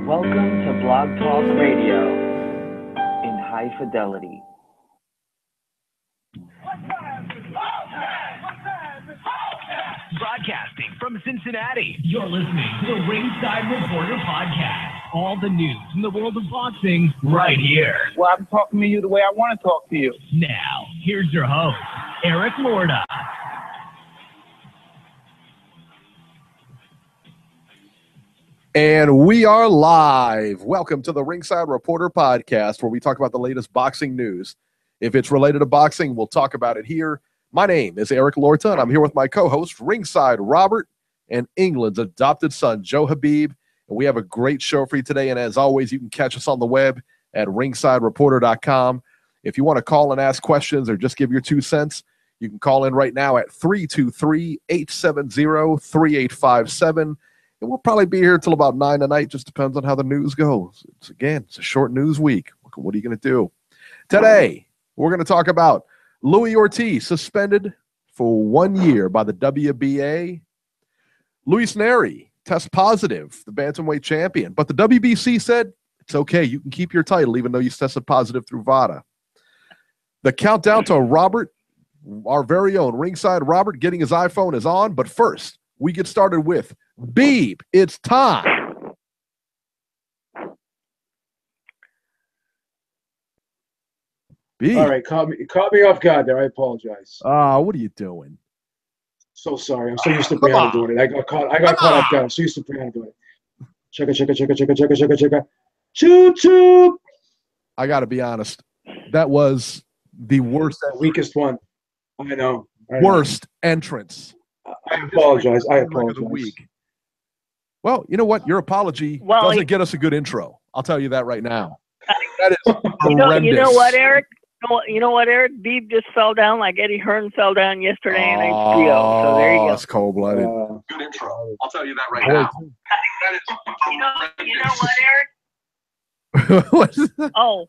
Welcome to Blog Talk Radio in high fidelity. Broadcasting from Cincinnati, you're listening to the Ringside Reporter podcast. All the news from the world of boxing right here. Well, I'm talking to you the way I want to talk to you. Now, here's your host, Eric Lorda. And we are live. Welcome to the Ringside Reporter podcast, where we talk about the latest boxing news. If it's related to boxing, we'll talk about it here. My name is Eric Lorda, and I'm here with my co-host, Ringside Robert, and England's adopted son, Joe Habib. And we have a great show for you today. And as always, you can catch us on the web at ringsidereporter.com. If you want to call and ask questions or just give your 2 cents, you can call in right now at 323-870-3857. And we'll probably be here until about 9 tonight. Just depends on how the news goes. It's a short news week. What are you going to do? Today, we're going to talk about Louis Ortiz suspended for 1 year by the WBA. Luis Neri tests positive, the bantamweight champion. But the WBC said, it's okay. You can keep your title even though you tested positive through VADA. The countdown to Robert, our very own Ringside Robert, getting his iPhone is on. But first, we get started with Beeb. It's time. Beeb. All right, caught me off guard there. I apologize. What are you doing? So sorry. I'm so used to Brianna doing it. I got caught off guard. I'm so used to Brianna doing it. Check it. Choo-choo. I got to be honest. That was the worst. That weakest one. I know. Worst entrance. I apologize. Of the week. Well, you know what? Your apology doesn't get us a good intro. I'll tell you that right now. That is horrendous. You know what, Eric? You know what, Eric? Beeb just fell down like Eddie Hearn fell down yesterday in HBO. So there you go. That's cold-blooded. Good intro. I'll tell you that right now. That is You know what, Eric? Oh.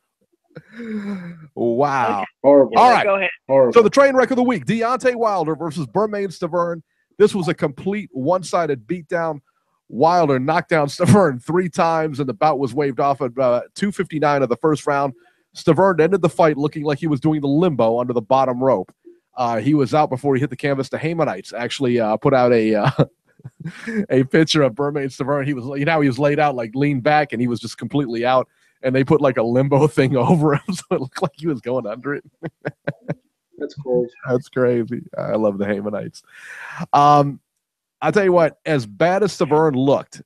Wow. Okay. Horrible. All right. Go ahead. Horrible. So the train wreck of the week, Deontay Wilder versus Bermaine Stiverne. This was a complete one-sided beatdown. Wilder knocked down Stiverne 3 times, and the bout was waved off at 2:59 of the first round. Stiverne ended the fight looking like he was doing the limbo under the bottom rope. He was out before he hit the canvas. The Haymanites actually put out a picture of Bermaine Stiverne. He was laid out, like leaned back, and he was just completely out. And they put like a limbo thing over him, so it looked like he was going under it. That's cool. That's crazy. I love the Haymanites. I'll tell you what, as bad as Stiverne looked,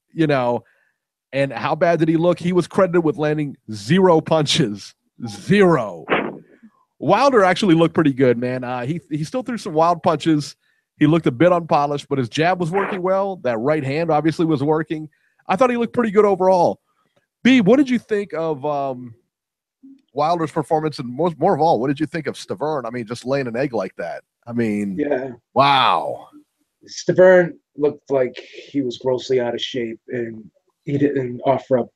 and how bad did he look? He was credited with landing 0 punches. 0. Wilder actually looked pretty good, man. He still threw some wild punches. He looked a bit unpolished, but his jab was working well. That right hand obviously was working. I thought he looked pretty good overall. B, what did you think of Wilder's performance? And more of all, what did you think of Stiverne? I mean, just laying an egg like that. I mean, yeah. Wow. Stiverne looked like he was grossly out of shape, and he didn't offer up,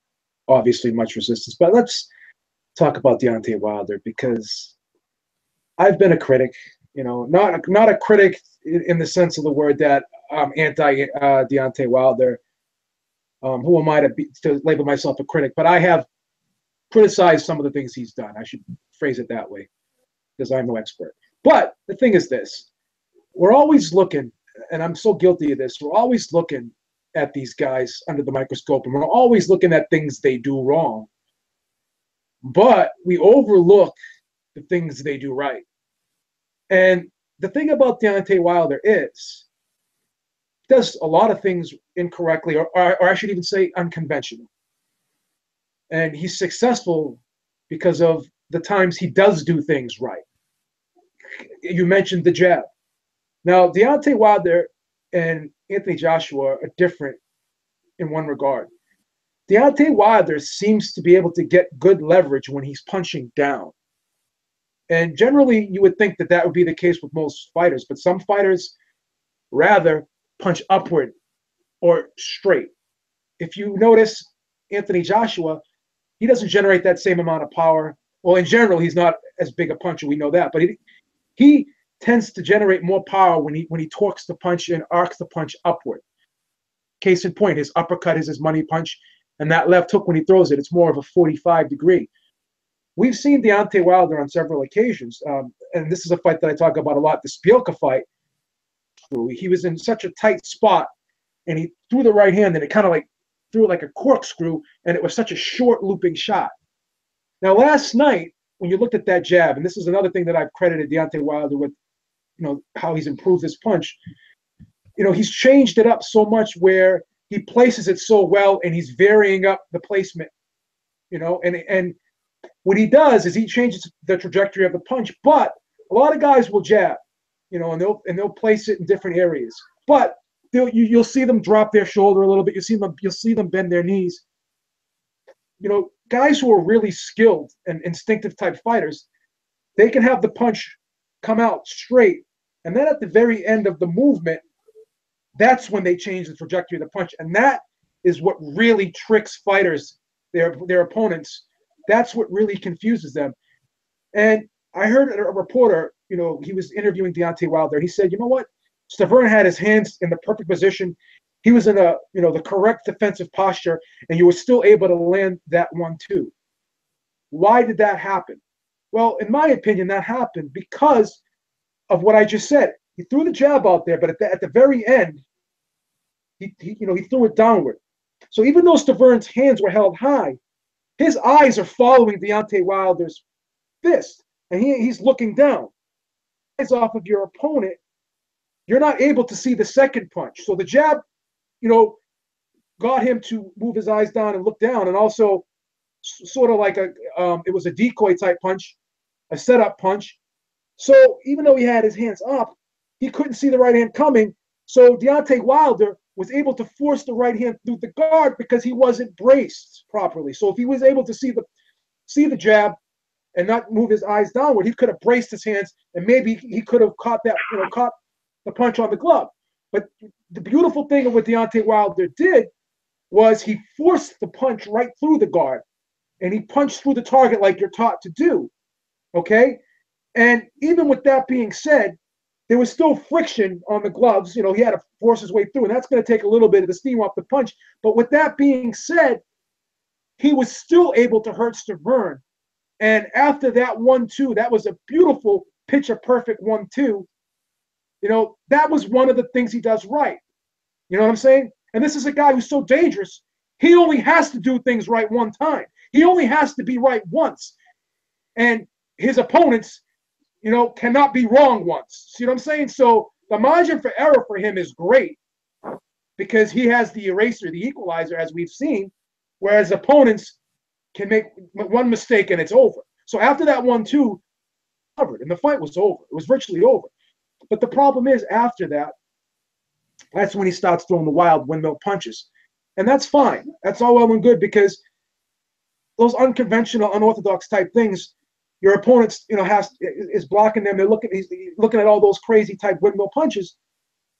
obviously, much resistance. But let's talk about Deontay Wilder, because I've been a critic, not a critic in the sense of the word that I'm anti Deontay Wilder. Who am I to label myself a critic? But I have criticized some of the things he's done. I should phrase it that way, because I'm no expert. But the thing is this. We're always looking, and I'm so guilty of this, we're always looking at these guys under the microscope, and we're always looking at things they do wrong. But we overlook the things they do right. And the thing about Deontay Wilder is, he does a lot of things incorrectly, or I should even say unconventional. And he's successful because of the times he does do things right. You mentioned the jab. Now, Deontay Wilder and Anthony Joshua are different in one regard. Deontay Wilder seems to be able to get good leverage when he's punching down. And generally, you would think that would be the case with most fighters, but some fighters rather punch upward or straight. If you notice Anthony Joshua, he doesn't generate that same amount of power. Well, in general, he's not as big a puncher. We know that, but he tends to generate more power when he torques the punch and arcs the punch upward. Case in point, his uppercut is his money punch. And that left hook, when he throws it, it's more of a 45-degree. We've seen Deontay Wilder on several occasions, and this is a fight that I talk about a lot, the Spielka fight. He was in such a tight spot, and he threw the right hand, and it kind of like threw it like a corkscrew, and it was such a short looping shot. Now, last night, when you looked at that jab, and this is another thing that I've credited Deontay Wilder with, how he's improved his punch. He's changed it up so much where he places it so well, and he's varying up the placement. And what he does is he changes the trajectory of the punch. But a lot of guys will jab, and they'll place it in different areas. But you'll see them drop their shoulder a little bit. You'll see them bend their knees. Guys who are really skilled and instinctive type fighters, they can have the punch come out straight, and then at the very end of the movement, that's when they change the trajectory of the punch, and that is what really tricks fighters, their opponents. That's what really confuses them. And I heard a reporter, he was interviewing Deontay Wilder, and he said, you know what? Stiverne had his hands in the perfect position. He was in the correct defensive posture, and you were still able to land that 1-2. Why did that happen? Well, in my opinion, that happened because of what I just said. He threw the jab out there, but at the very end, he threw it downward. So even though Stiverne's hands were held high, his eyes are following Deontay Wilder's fist, and he's looking down. Eyes off of your opponent, you're not able to see the second punch. So the jab, got him to move his eyes down and look down, and also sort of like it was a decoy type punch, a setup punch. So even though he had his hands up, he couldn't see the right hand coming. So Deontay Wilder was able to force the right hand through the guard because he wasn't braced properly. So if he was able to see the jab and not move his eyes downward, he could have braced his hands, and maybe he could have caught the punch on the glove. But the beautiful thing of what Deontay Wilder did was he forced the punch right through the guard, and he punched through the target like you're taught to do. Okay? And even with that being said, there was still friction on the gloves. He had to force his way through, and that's going to take a little bit of the steam off the punch. But with that being said, he was still able to hurt Stiverne. And after that 1-2, that was a beautiful picture-perfect 1-2. That was one of the things he does right. You know what I'm saying? And this is a guy who's so dangerous. He only has to do things right one time. He only has to be right once. And his opponents, cannot be wrong once. See what I'm saying? So the margin for error for him is great because he has the eraser, the equalizer, as we've seen, whereas opponents can make one mistake and it's over. So after that 1-2, covered, and the fight was over. It was virtually over. But the problem is, after that, that's when he starts throwing the wild windmill punches. And that's fine. That's all well and good because those unconventional, unorthodox type things, your opponent, is blocking them. He's looking at all those crazy type windmill punches.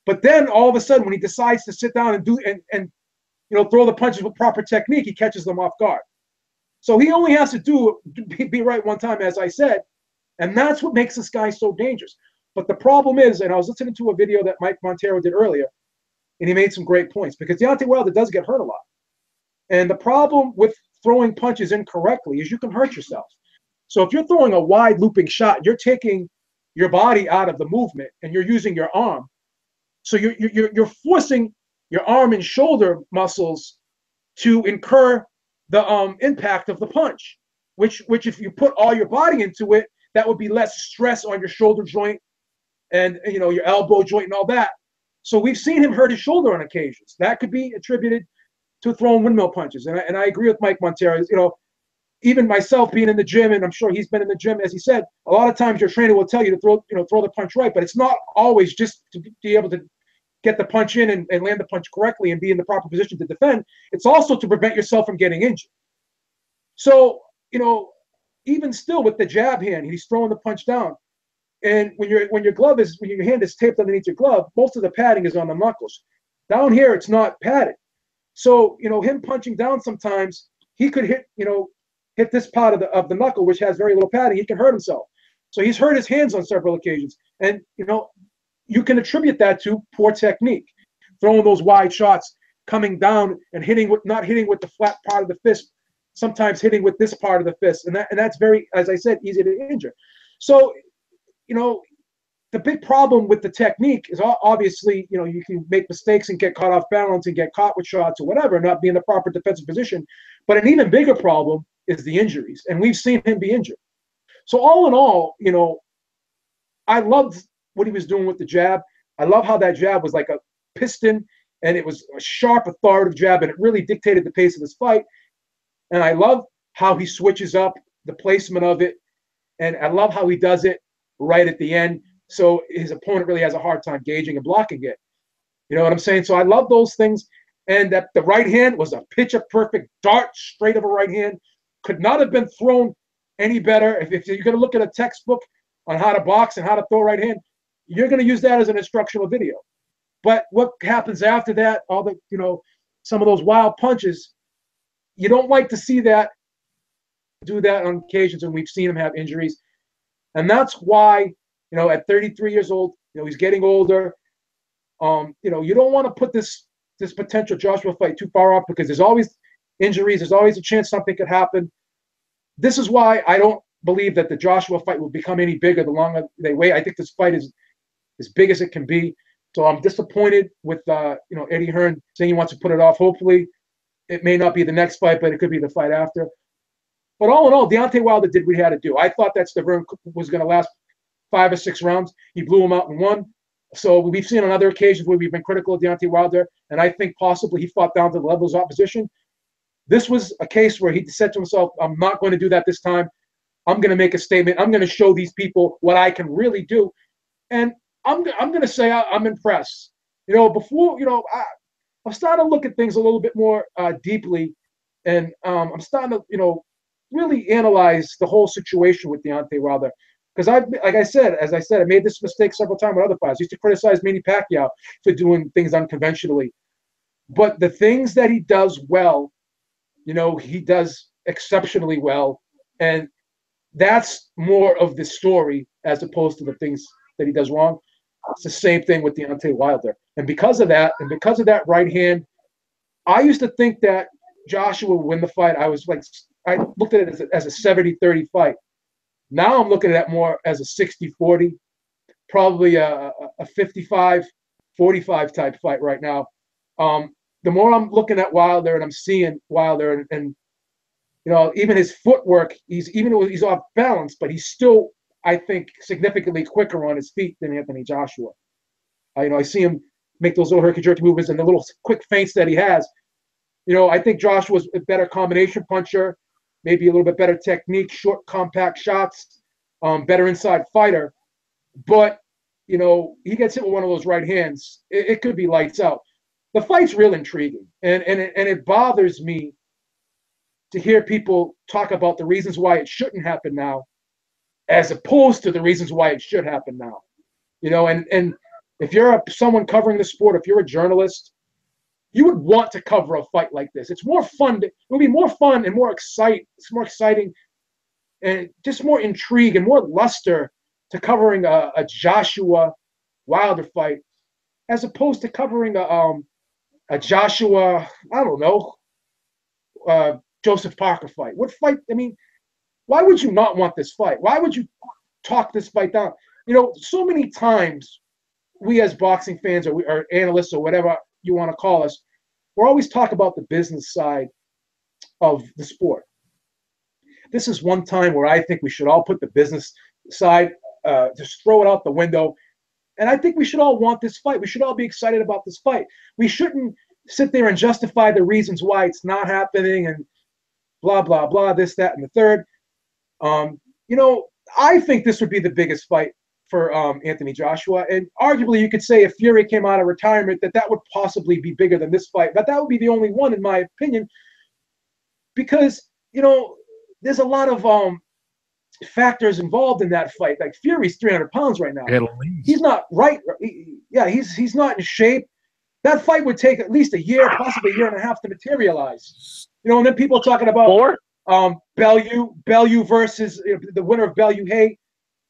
But then all of a sudden, when he decides to sit down and throw the punches with proper technique, he catches them off guard. So he only has to be right one time, as I said. And that's what makes this guy so dangerous. But the problem is, and I was listening to a video that Mike Montero did earlier, and he made some great points, because Deontay Wilder does get hurt a lot. And the problem with throwing punches incorrectly is you can hurt yourself. So if you're throwing a wide looping shot, you're taking your body out of the movement and you're using your arm. So you're forcing your arm and shoulder muscles to incur the impact of the punch, which if you put all your body into it, that would be less stress on your shoulder joint and your elbow joint and all that. So we've seen him hurt his shoulder on occasions. That could be attributed to throwing windmill punches. And I agree with Mike Montero. Even myself being in the gym, and I'm sure he's been in the gym, as he said, a lot of times your trainer will tell you to throw the punch right, but it's not always just to be able to get the punch in and land the punch correctly and be in the proper position to defend. It's also to prevent yourself from getting injured. So, even still with the jab hand, he's throwing the punch down. And when your hand is taped underneath your glove, most of the padding is on the knuckles. Down here, it's not padded. So, him punching down sometimes, he could hit this part of the knuckle, which has very little padding. He can hurt himself. So he's hurt his hands on several occasions. And, you can attribute that to poor technique, throwing those wide shots. coming down and not hitting with the flat part of the fist, sometimes hitting with this part of the fist, and that's very, as I said, easy to injure. So, the big problem with the technique is obviously, you can make mistakes and get caught off balance and get caught with shots or whatever, not be in the proper defensive position. But an even bigger problem is the injuries, and we've seen him be injured. So all in all, I loved what he was doing with the jab. I love how that jab was like a piston, and it was a sharp, authoritative jab, and it really dictated the pace of this fight. And I love how he switches up the placement of it, and I love how he does it right at the end. So his opponent really has a hard time gauging and blocking it. You know what I'm saying? So I love those things. And that the right hand was a picture-perfect dart straight of a right hand. Could not have been thrown any better. If you're going to look at a textbook on how to box and how to throw right hand, you're going to use that as an instructional video. But what happens after that, all the, some of those wild punches, you don't like to see that, do that on occasions, and we've seen him have injuries. And that's why, at 33 years old, he's getting older. You don't want to put this potential Joshua fight too far off, because there's always injuries. There's always a chance something could happen. This is why I don't believe that the Joshua fight will become any bigger the longer they wait. I think this fight is as big as it can be. So I'm disappointed with Eddie Hearn saying he wants to put it off. Hopefully, it may not be the next fight, but it could be the fight after. But all in all, Deontay Wilder did what he had to do. I thought that Stiverne was going to last 5 or 6 rounds. He blew him out in 1. So we've seen on other occasions where we've been critical of Deontay Wilder, and I think possibly he fought down to the level of his opposition. This was a case where he said to himself, I'm not going to do that this time. I'm going to make a statement. I'm going to show these people what I can really do. And I'm going to say I'm impressed. Before, I'm starting to look at things a little bit more deeply, and I'm starting to, really analyze the whole situation with Deontay Wilder. Because as I said, I made this mistake several times with other fighters. I used to criticize Manny Pacquiao for doing things unconventionally. But the things that he does well, he does exceptionally well. And that's more of the story as opposed to the things that he does wrong. It's the same thing with Deontay Wilder. And because of that, right hand, I used to think that Joshua would win the fight. I looked at it as a 70-30 fight. Now I'm looking at it more as a 60-40, probably a 55-45 type fight right now. The more I'm looking at Wilder and I'm seeing Wilder and even his footwork, he's off balance, but he's still, I think, significantly quicker on his feet than Anthony Joshua. I see him make those little herky-jerky movements and the little quick feints that he has. I think Joshua's a better combination puncher, maybe a little bit better technique, short, compact shots, better inside fighter. But, he gets hit with one of those right hands, it could be lights out. The fight's real intriguing, and it bothers me to hear people talk about the reasons why it shouldn't happen now, as opposed to the reasons why it should happen now. And if you're someone covering the sport, if you're a journalist, you would want to cover a fight like this. It's more fun. It would be more fun and more exciting. It's more exciting and just more intrigue and more luster to covering a Joshua Wilder fight, as opposed to covering a Joshua, Joseph Parker fight. What fight? Why would you not want this fight? Why would you talk this fight down? So many times we as boxing fans or analysts or whatever you want to call us, we're always talking about the business side of the sport. This is one time where I think we should all put the business side, just throw it out the window. And I think we should all want this fight. We should all be excited about this fight. We shouldn't sit there and justify the reasons why it's not happening and blah, blah, blah, this, that, and the third. I think this would be the biggest fight for Anthony Joshua. And arguably you could say if Fury came out of retirement, that would possibly be bigger than this fight. But that would be the only one, in my opinion, because, there's a lot of factors involved in that fight. Like Fury's 300 pounds right now. He's not right. He's not in shape. That fight would take at least a year, possibly a year and a half to materialize. And then people talking about Bellew versus the winner of Bellew-Hay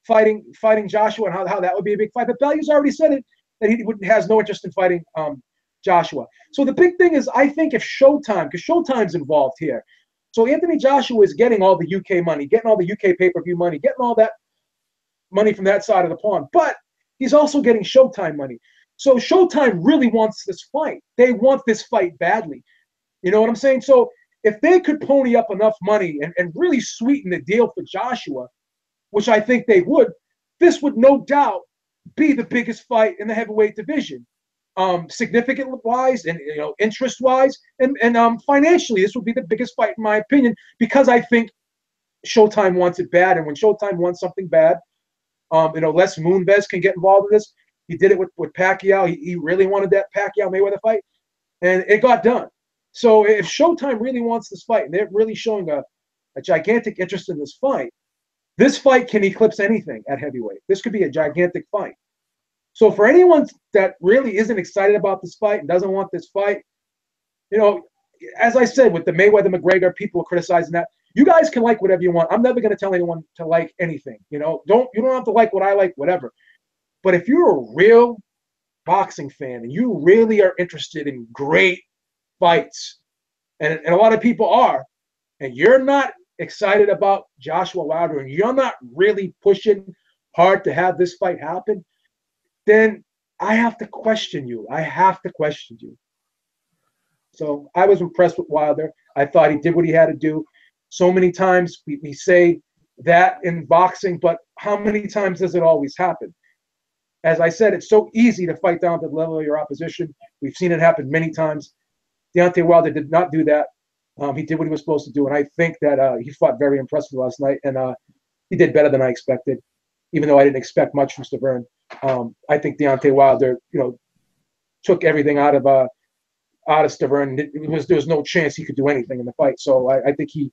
fighting Joshua, and how that would be a big fight. But Bellew's already said it, that he has no interest in fighting Joshua. So the big thing is, I think if Showtime, because Showtime's involved here, so Anthony Joshua is getting all the UK money, getting all the UK pay-per-view money, getting all that money from that side of the pond, but he's also getting Showtime money. So Showtime really wants this fight. They want this fight badly. You know what I'm saying? So if they could pony up enough money and really sweeten the deal for Joshua, which I think they would, this would no doubt be the biggest fight in the heavyweight division. Significant-wise and interest-wise and financially, this would be the biggest fight in my opinion, because I think Showtime wants it bad, and when Showtime wants something bad, Les Moonves can get involved in this. He did it with Pacquiao. He really wanted that Pacquiao-Mayweather fight, and it got done. So if Showtime really wants this fight, and they're really showing a gigantic interest in this fight can eclipse anything at heavyweight. This could be a gigantic fight. So for anyone that really isn't excited about this fight and doesn't want this fight, as I said, with the Mayweather-McGregor, people are criticizing that. You guys can like whatever you want. I'm never going to tell anyone to like anything. You don't have to like what I like, whatever. But if you're a real boxing fan and you really are interested in great fights, and a lot of people are, and you're not excited about Joshua Wilder and you're not really pushing hard to have this fight happen, then I have to question you. So I was impressed with Wilder. I thought he did what he had to do. So many times we say that in boxing, but how many times does it always happen? As I said, it's so easy to fight down to the level of your opposition. We've seen it happen many times. Deontay Wilder did not do that. He did what he was supposed to do, and I think that he fought very impressive last night, and he did better than I expected, even though I didn't expect much from Stiverne. I think Deontay Wilder, took everything out of Stiverne. There was no chance he could do anything in the fight. So I think he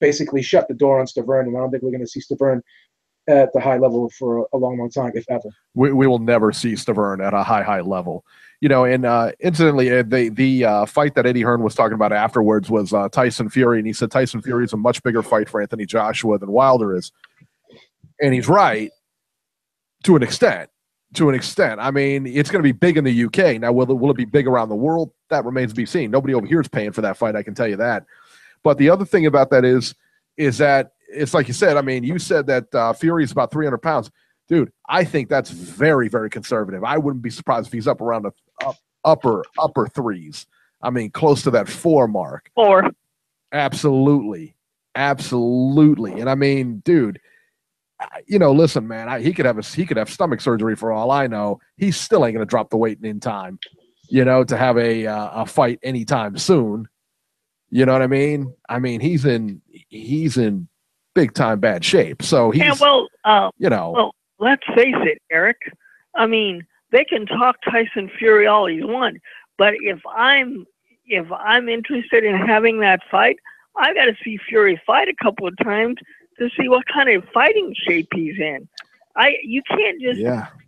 basically shut the door on Stiverne, and I don't think we're going to see Stiverne at the high level for a long, long time, if ever. We will never see Stiverne at a high level. And incidentally, the fight that Eddie Hearn was talking about afterwards was Tyson Fury, and he said Tyson Fury is a much bigger fight for Anthony Joshua than Wilder is. And he's right to an extent. I mean, it's going to be big in the UK. Now, will it be big around the world? That remains to be seen. Nobody over here is paying for that fight, I can tell you that. But the other thing about that is that it's like you said. I mean, you said that Fury is about 300 pounds. Dude, I think that's very, very conservative. I wouldn't be surprised if he's up around the upper threes. I mean, close to that 4 mark. 4. Absolutely. And I mean, dude, listen, man, he could have stomach surgery for all I know. He still ain't going to drop the weight in time, to have a fight anytime soon. You know what I mean? I mean, he's in big time bad shape. So he's, well, let's face it, Eric. I mean, they can talk Tyson Fury all he wants, but if I'm interested in having that fight, I got to see Fury fight a couple of times to see what kind of fighting shape he's in. You can't just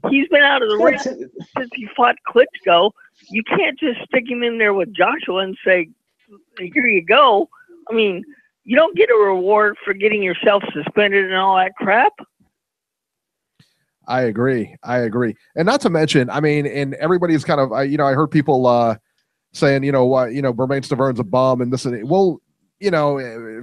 he's been out of the ring since he fought Klitschko. You can't just stick him in there with Joshua and say, here you go. I mean, you don't get a reward for getting yourself suspended and all that crap. I agree. And not to mention, I mean, and everybody's kind of, I heard people saying, Bermaine Stiverne's a bum and this and that. Well,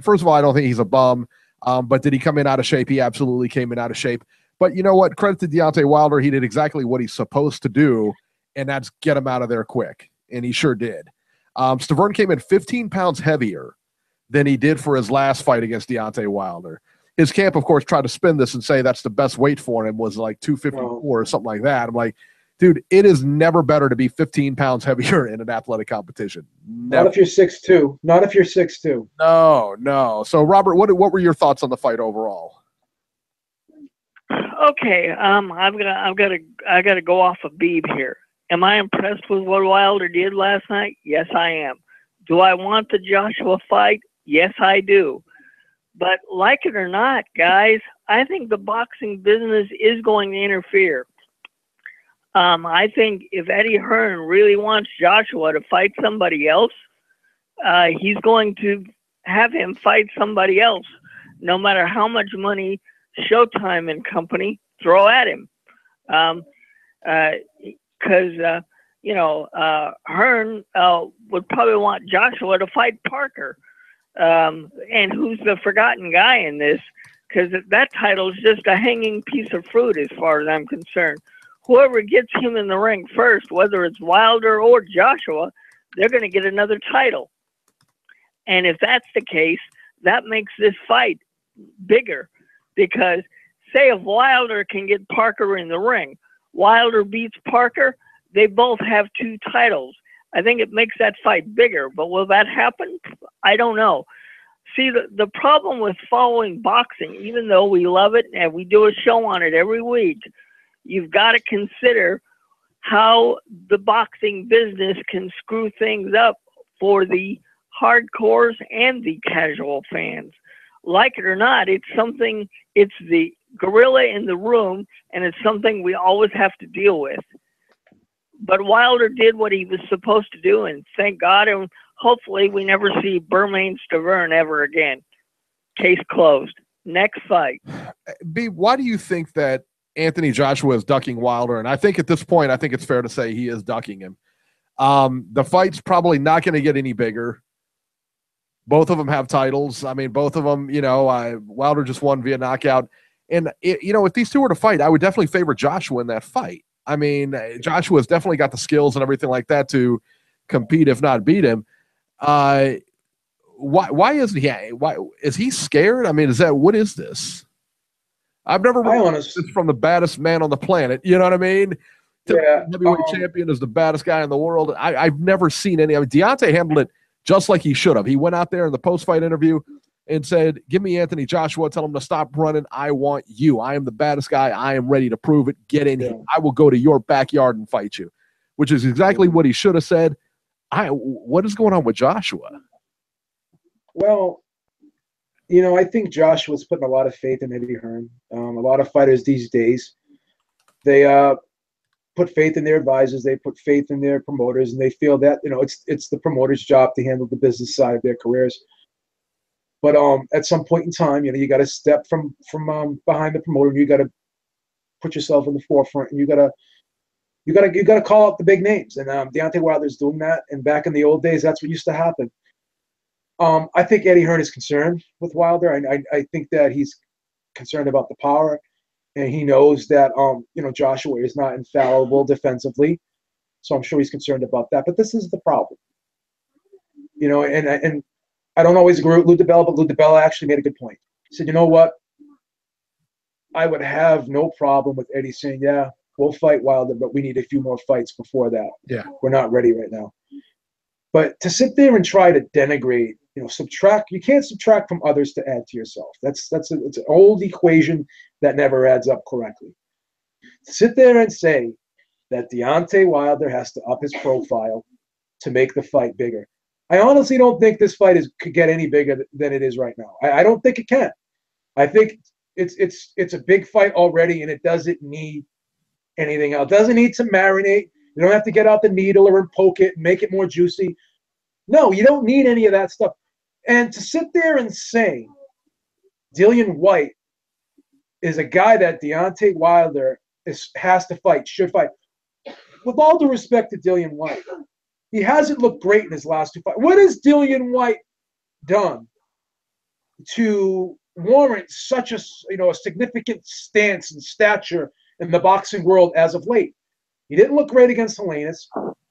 first of all, I don't think he's a bum. But did he come in out of shape? He absolutely came in out of shape. But you know what? Credit to Deontay Wilder. He did exactly what he's supposed to do, and that's get him out of there quick. And he sure did. Stiverne came in 15 pounds heavier than he did for his last fight against Deontay Wilder. His camp, of course, tried to spin this and say that's the best weight for him was like 254 or something like that. I'm like, dude, it is never better to be 15 pounds heavier in an athletic competition. Never. Not if you're 6'2". No. So, Robert, what were your thoughts on the fight overall? Okay, I got to go off of Beeb here. Am I impressed with what Wilder did last night? Yes, I am. Do I want the Joshua fight? Yes, I do. But like it or not, guys, I think the boxing business is going to interfere. I think if Eddie Hearn really wants Joshua to fight somebody else, he's going to have him fight somebody else, no matter how much money Showtime and company throw at him. Because, Hearn would probably want Joshua to fight Parker. And who's the forgotten guy in this? Because that title is just a hanging piece of fruit as far as I'm concerned. Whoever gets him in the ring first, whether it's Wilder or Joshua, they're going to get another title. And if that's the case, that makes this fight bigger. Because say if Wilder can get Parker in the ring, Wilder beats Parker, they both have 2 titles. I think it makes that fight bigger. But will that happen? I don't know. See, the problem with following boxing, even though we love it and we do a show on it every week, you've got to consider how the boxing business can screw things up for the hardcores and the casual fans. Like it or not, it's the gorilla in the room, and it's something we always have to deal with. But Wilder did what he was supposed to do, and thank God, and hopefully we never see Bermaine Stiverne ever again. Case closed. Next fight. Beeb, why do you think that Anthony Joshua is ducking Wilder? And I think at this point, I think it's fair to say he is ducking him. The fight's probably not going to get any bigger. Both of them have titles. I mean, both of them, Wilder just won via knockout. And, if these two were to fight, I would definitely favor Joshua in that fight. I mean, Joshua's definitely got the skills and everything like that to compete, if not beat him. Why isn't he? Why is he scared? I mean, what is this? I've never heard this from the baddest man on the planet. You know what I mean? Heavyweight champion is the baddest guy in the world. I've never seen any. I mean, Deontay handled it just like he should have. He went out there in the post-fight interview and said, "Give me Anthony Joshua. Tell him to stop running. I want you. I am the baddest guy. I am ready to prove it. Get in here. I will go to your backyard and fight you," which is exactly what he should have said. What is going on with Joshua? Well, I think Joshua's putting a lot of faith in Eddie Hearn. A lot of fighters these days, they put faith in their advisors, they put faith in their promoters, and they feel that it's the promoter's job to handle the business side of their careers. But at some point in time, you got to step from behind the promoter, and you got to put yourself in the forefront, and you got to call out the big names. And Deontay Wilder's doing that. And back in the old days, that's what used to happen. I think Eddie Hearn is concerned with Wilder. I think that he's concerned about the power, and he knows that Joshua is not infallible defensively, so I'm sure he's concerned about that. But this is the problem, and I don't always agree with Lou DiBella, but Lou DiBella actually made a good point. He said, "You know what? I would have no problem with Eddie saying, yeah, we'll fight Wilder, but we need a few more fights before that. Yeah, we're not ready right now." But to sit there and try to denigrate, subtract, you can't subtract from others to add to yourself. It's an old equation that never adds up correctly. To sit there and say that Deontay Wilder has to up his profile to make the fight bigger. I honestly don't think this fight could get any bigger than it is right now. I don't think it can. I think it's a big fight already, and it doesn't need anything else. It doesn't need to marinate. You don't have to get out the needle or poke it and make it more juicy. No, you don't need any of that stuff. And to sit there and say Dillian White is a guy that Deontay Wilder has to fight, should fight. With all due respect to Dillian White, he hasn't looked great in his last 2 fights. What has Dillian White done to warrant such a significant stance and stature in the boxing world as of late? He didn't look great against Helenius.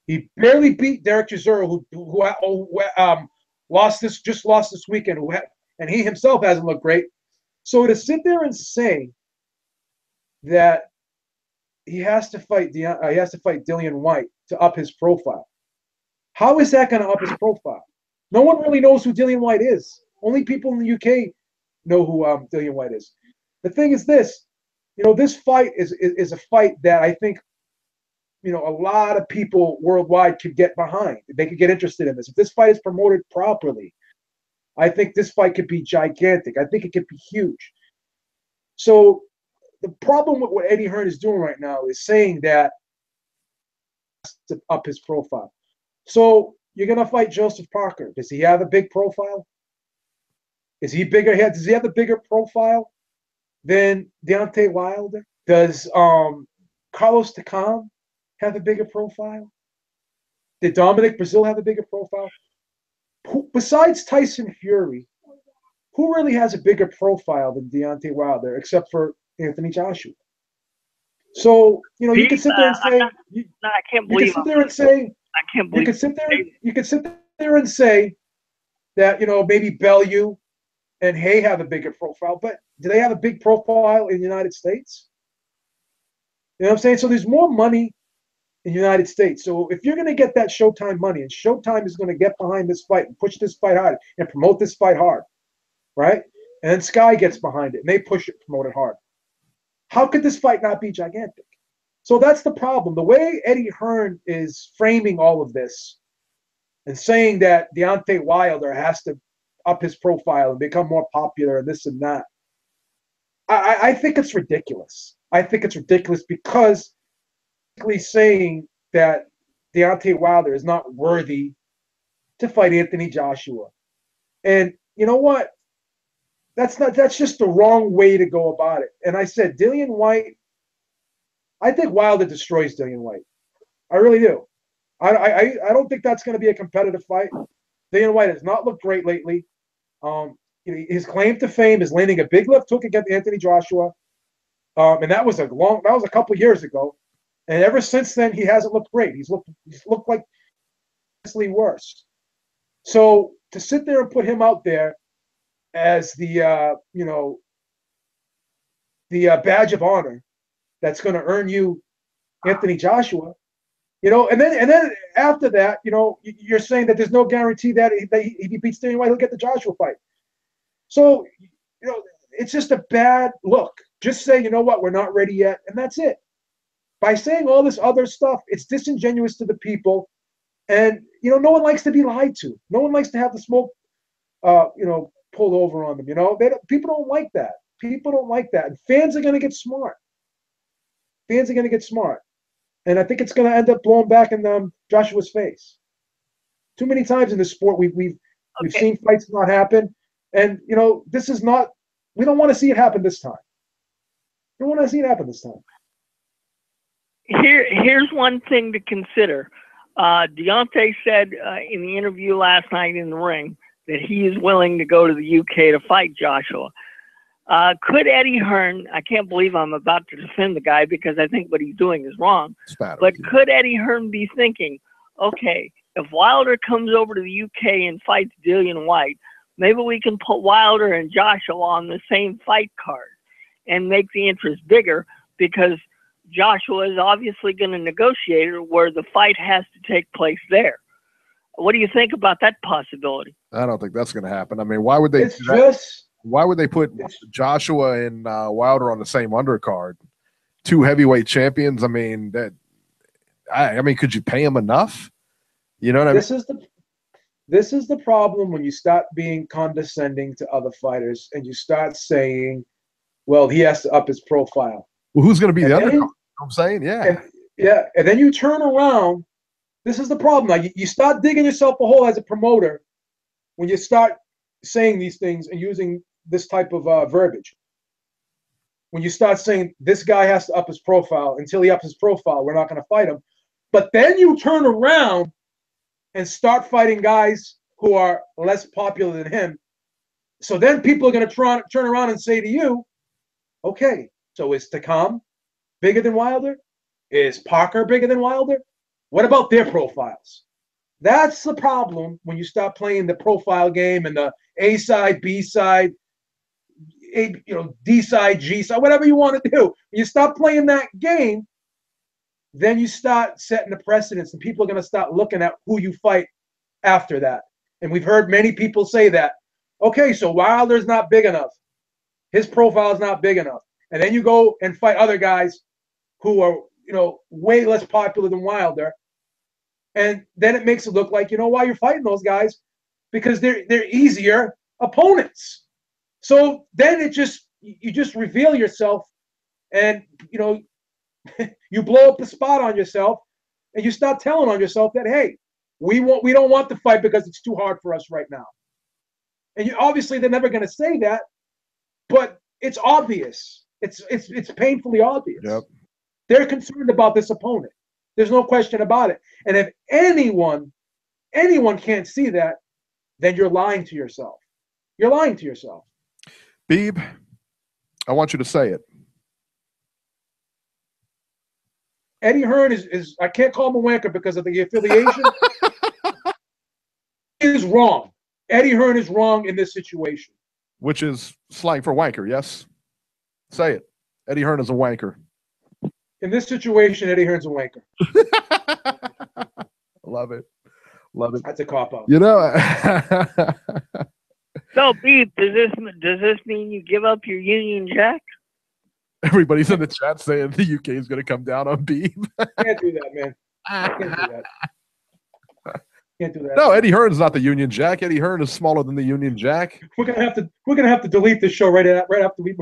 He barely beat Derek Chisora, who lost this weekend, and he himself hasn't looked great. So to sit there and say that he has to fight Dillian White to up his profile, how is that going to up his profile? No one really knows who Dillian White is. Only people in the UK know who Dillian White is. The thing is this, this fight is a fight that I think a lot of people worldwide could get behind. They could get interested in this. If this fight is promoted properly, I think this fight could be gigantic. I think it could be huge. So the problem with what Eddie Hearn is doing right now is saying that to up his profile. So you're going to fight Joseph Parker. Does he have a big profile? Is he bigger? Does he have a bigger profile than Deontay Wilder? Does Carlos Takam have a bigger profile? Did Dominic Brazil have a bigger profile? Besides Tyson Fury, who really has a bigger profile than Deontay Wilder, except for Anthony Joshua? So, you know, you could sit there and say, I can't you believe could sit there and say, I can't believe you could sit there and say that, you know, maybe Bellew and Hay have a bigger profile, but do they have a big profile in the United States? You know what I'm saying? So there's more money in the United States. So if you're going to get that Showtime money, and Showtime is going to get behind this fight and push this fight hard and promote this fight hard, right? And then Sky gets behind it and they push it, promote it hard. How could this fight not be gigantic? So that's the problem. The way Eddie Hearn is framing all of this and saying that Deontay Wilder has to up his profile and become more popular and this and that, I think it's ridiculous. I think it's ridiculous because saying that Deontay Wilder is not worthy to fight Anthony Joshua. And you know what? That's just the wrong way to go about it. And I said, Dillian White, I think Wilder destroys Dillian White. I really do. I don't think that's going to be a competitive fight. Dillian White has not looked great lately. His claim to fame is landing a big left hook against Anthony Joshua. And that was a couple years ago. And ever since then, he hasn't looked great. He's looked like worse. So to sit there and put him out there as the badge of honor that's going to earn you Anthony Joshua, and then after that, you're saying that there's no guarantee that if he beats Dillian White, he'll get the Joshua fight. So, it's just a bad look. Just say, you know what, we're not ready yet, and that's it. By saying all this other stuff, it's disingenuous to the people, and no one likes to be lied to. No one likes to have the smoke, pulled over on them. People don't like that. People don't like that, and fans are going to get smart. Fans are going to get smart, and I think it's going to end up blowing back in Joshua's face. Too many times in this sport, we've seen fights not happen, and this is not. We don't want to see it happen this time. We don't want to see it happen this time. Here's one thing to consider. Deontay said in the interview last night in the ring that he is willing to go to the UK to fight Joshua. Could Eddie Hearn, I can't believe I'm about to defend the guy because I think what he's doing is wrong, but could Eddie Hearn be thinking, okay, if Wilder comes over to the UK and fights Dillian White, maybe we can put Wilder and Joshua on the same fight card and make the interest bigger because Joshua is obviously going to negotiate it where the fight has to take place there. What do you think about that possibility? I don't think that's going to happen. I mean, why would they do that? Why would they put Joshua and Wilder on the same undercard? Two heavyweight champions. I mean, could you pay them enough? You know what I mean? This is the problem when you start being condescending to other fighters and you start saying, well, he has to up his profile. Well, who's going to be the undercard? You know what I'm saying? Yeah. And then you turn around. This is the problem. Now, you start digging yourself a hole as a promoter when you start saying these things and using this type of verbiage. When you start saying this guy has to up his profile, until he ups his profile, we're not going to fight him. But then you turn around and start fighting guys who are less popular than him. So then people are going to turn around and say to you, okay, so is Takam bigger than Wilder? Is Parker bigger than Wilder? What about their profiles? That's the problem when you start playing the profile game and the A side, B side, D side, G side, whatever you want to do. When you stop playing that game, then you start setting the precedence, and people are going to start looking at who you fight after that. And we've heard many people say that. Okay, so Wilder's not big enough. His profile is not big enough. And then you go and fight other guys who are, way less popular than Wilder. And then it makes it look like, why you're fighting those guys? Because they're easier opponents. So then you just reveal yourself and, you blow up the spot on yourself and you start telling on yourself that, hey, we don't want the fight because it's too hard for us right now. And obviously they're never going to say that, but it's obvious. It's painfully obvious. Yep. They're concerned about this opponent. There's no question about it. And if anyone can't see that, then you're lying to yourself. You're lying to yourself. Beeb, I want you to say it. Eddie Hearn is I can't call him a wanker because of the affiliation. He is wrong. Eddie Hearn is wrong in this situation. Which is slang for wanker, yes? Say it. Eddie Hearn is a wanker. In this situation, Eddie Hearn's a wanker. Love it. Love it. That's a cop-out. You know. So, Beeb, does this mean you give up your Union Jack? Everybody's in the chat saying the UK is going to come down on Beeb. Can't do that, man. Can't do that. Can't do that. No, Eddie Hearn is not the Union Jack. Eddie Hearn is smaller than the Union Jack. We're gonna have to delete this show right after the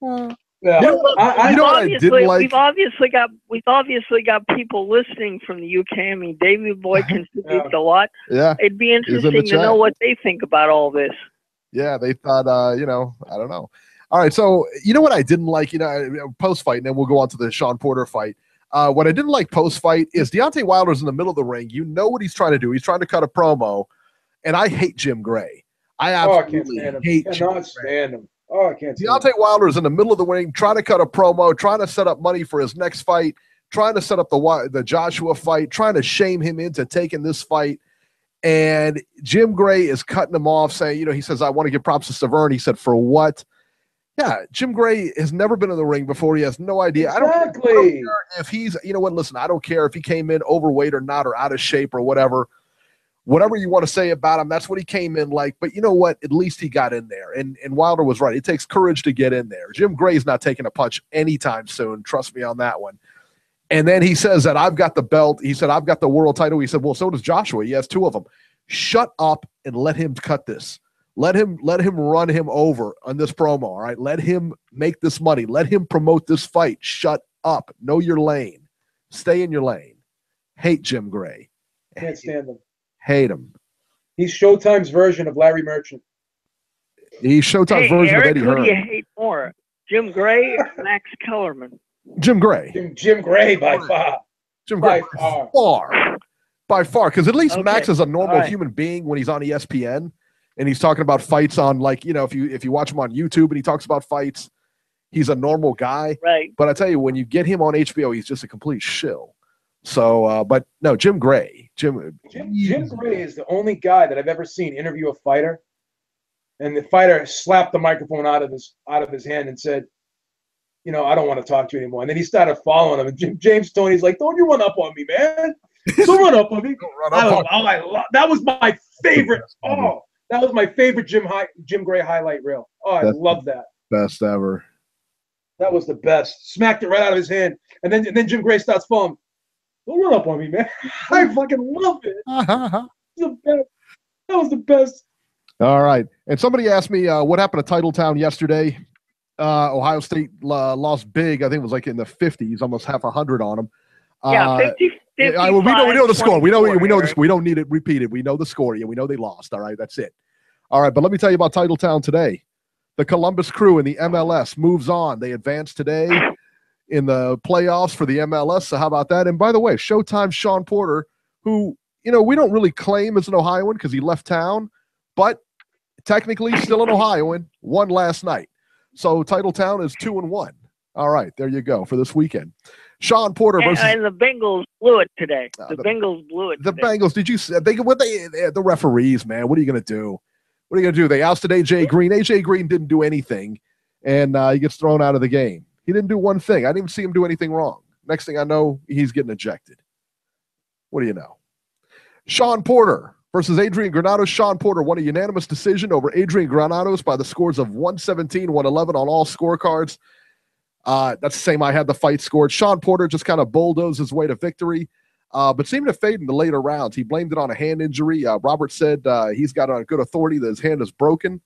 show. Yeah. You know what I didn't like? We've obviously got people listening from the UK. I mean, David Boyd contributes a lot. Yeah, it'd be interesting to know what they think about all this. Yeah, they thought, I don't know. All right, so you know what I didn't like? Post-fight, and then we'll go on to the Sean Porter fight. What I didn't like post-fight is Deontay Wilder's in the middle of the ring. You know what he's trying to do. He's trying to cut a promo, and I hate Jim Gray. I absolutely hate Jim Gray. Stand him. Oh, I can't stand Deontay Wilder's in the middle of the ring, trying to cut a promo, trying to set up money for his next fight, trying to set up the Joshua fight, trying to shame him into taking this fight. And Jim Gray is cutting him off, saying, he says, I want to give props to Stiverne. He said, for what? Yeah, Jim Gray has never been in the ring before. He has no idea. Exactly. I don't care if he's, listen, I don't care if he came in overweight or not or out of shape or whatever. Whatever you want to say about him, that's what he came in like. But you know what? At least he got in there. And Wilder was right. It takes courage to get in there. Jim Gray's not taking a punch anytime soon. Trust me on that one. And then he says that I've got the belt. He said, I've got the world title. He said, well, so does Joshua. He has 2 of them. Shut up and let him cut this. Let him run him over on this promo, all right? Let him make this money. Let him promote this fight. Shut up. Know your lane. Stay in your lane. Hate Jim Gray. Can't stand him. Hate him. He's Showtime's version of Larry Merchant. He's Showtime's version Eric, of Eddie Hearn. Who do you hate more, Jim Gray or Max Kellerman? Jim Gray. Jim Gray by far. Jim Gray by far. Because at least Max is a normal human being when he's on ESPN and he's talking about fights on, if you watch him on YouTube and he talks about fights, he's a normal guy. Right. But I tell you, when you get him on HBO, he's just a complete shill. So, but no, Jim Gray. Jim Gray is the only guy that I've ever seen interview a fighter, and the fighter slapped the microphone out of his hand and said, I don't want to talk to you anymore. And then he started following him. And James Toney's like, don't you run up on me, man. Don't run up on me. That was my favorite. Oh, that was my favorite Jim Gray highlight reel. Oh, I love that. Best ever. That was the best. Smacked it right out of his hand. And then Jim Gray starts following. Don't run up on me, man. I fucking love it. That was the best. All right. And somebody asked me what happened to Titletown yesterday. Ohio State lost big. I think it was like in the 50s, almost half 100 on them. Yeah, 50. We know the score. We know this. We don't need it repeated. We know the score. Yeah, we know they lost. All right, that's it. All right, but let me tell you about Titletown today. The Columbus Crew in the MLS moves on. They advanced today in the playoffs for the MLS. So how about that? And by the way, Showtime's Sean Porter, who, we don't really claim as an Ohioan because he left town, but technically still an Ohioan, won last night. So Titletown is 2-1. All right, there you go for this weekend. Sean Porter versus and the Bengals blew it today. The Bengals blew it. The Bengals. Did you? The referees, man. What are you going to do? What are you going to do? They ousted AJ Green. AJ Green didn't do anything, and he gets thrown out of the game. He didn't do one thing. I didn't even see him do anything wrong. Next thing I know, he's getting ejected. What do you know? Sean Porter versus Adrian Granados. Sean Porter won a unanimous decision over Adrian Granados by the scores of 117, 111 on all scorecards. That's the same I had the fight scored. Sean Porter just kind of bulldozed his way to victory, but seemed to fade in the later rounds. He blamed it on a hand injury. Robert said he's got on good authority that his hand is broken.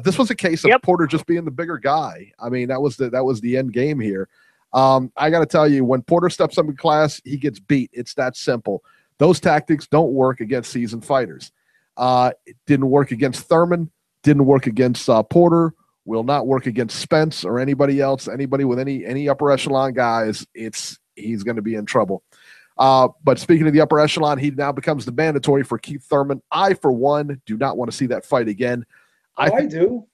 This was a case of Porter just being the bigger guy. I mean, that was the end game here. I got to tell you, when Porter steps up in class, he gets beat. It's that simple. Those tactics don't work against seasoned fighters. It didn't work against Thurman, didn't work against Porter will not work against Spence or anybody else, anybody with any upper echelon guys. He's going to be in trouble. But speaking of the upper echelon, he now becomes the mandatory for Keith Thurman. I, for one, do not want to see that fight again. I do.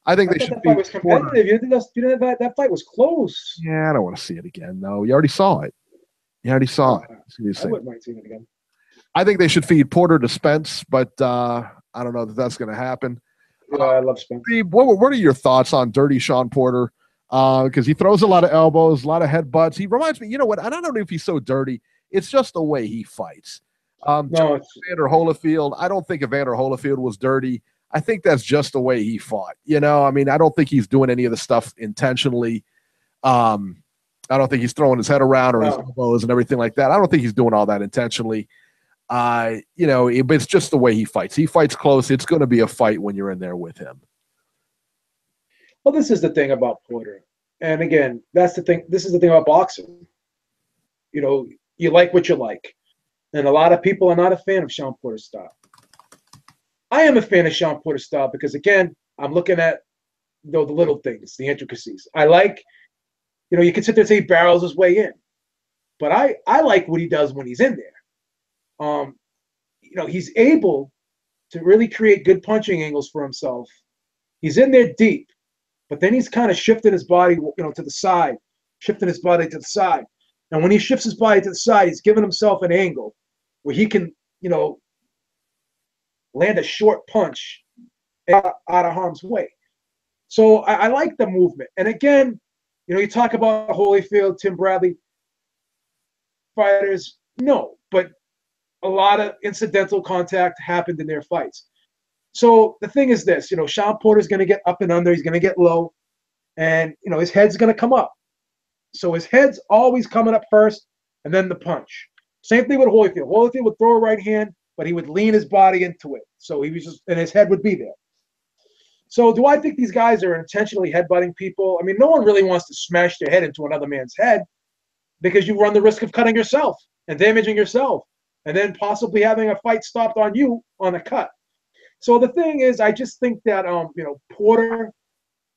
I think they should. That fight was competitive. You didn't that fight was close. Yeah, I don't want to see it again. No, you already saw it. I wouldn't mind seeing it again. I think they should feed Porter to Spence, but I don't know that that's going to happen. Yeah, I love Spence. What are your thoughts on Dirty Sean Porter? Because he throws a lot of elbows, a lot of headbutts. He reminds me, you know what? I don't know if he's so dirty. It's just the way he fights. No, Evander Holyfield. I don't think Evander Holyfield was dirty. I think that's just the way he fought. I don't think he's doing any of the stuff intentionally. I don't think he's throwing his head around or his elbows and everything like that. I don't think he's doing all that intentionally. It's just the way he fights. He fights close. It's going to be a fight when you're in there with him. Well, this is the thing about Porter. And again, that's the thing. This is the thing about boxing. You like what you like. And a lot of people are not a fan of Sean Porter's style. I am a fan of Sean Porter's style because, again, I'm looking at the little things, the intricacies. I like, you can sit there and say he barrels his way in. But I like what he does when he's in there. He's able to really create good punching angles for himself. He's in there deep. But then he's kind of shifting his body, to the side, And when he shifts his body to the side, he's giving himself an angle where he can, land a short punch out of harm's way. So I like the movement. And again, you talk about Holyfield, Tim Bradley fighters. No, but a lot of incidental contact happened in their fights. So the thing is this, Sean Porter's going to get up and under. He's going to get low. And, his head's going to come up. So his head's always coming up first and then the punch. Same thing with Holyfield. Holyfield would throw a right hand, but he would lean his body into it. So and his head would be there. So do I think these guys are intentionally headbutting people? I mean, no one really wants to smash their head into another man's head because you run the risk of cutting yourself and damaging yourself and then possibly having a fight stopped on you on a cut. So the thing is, I just think that Porter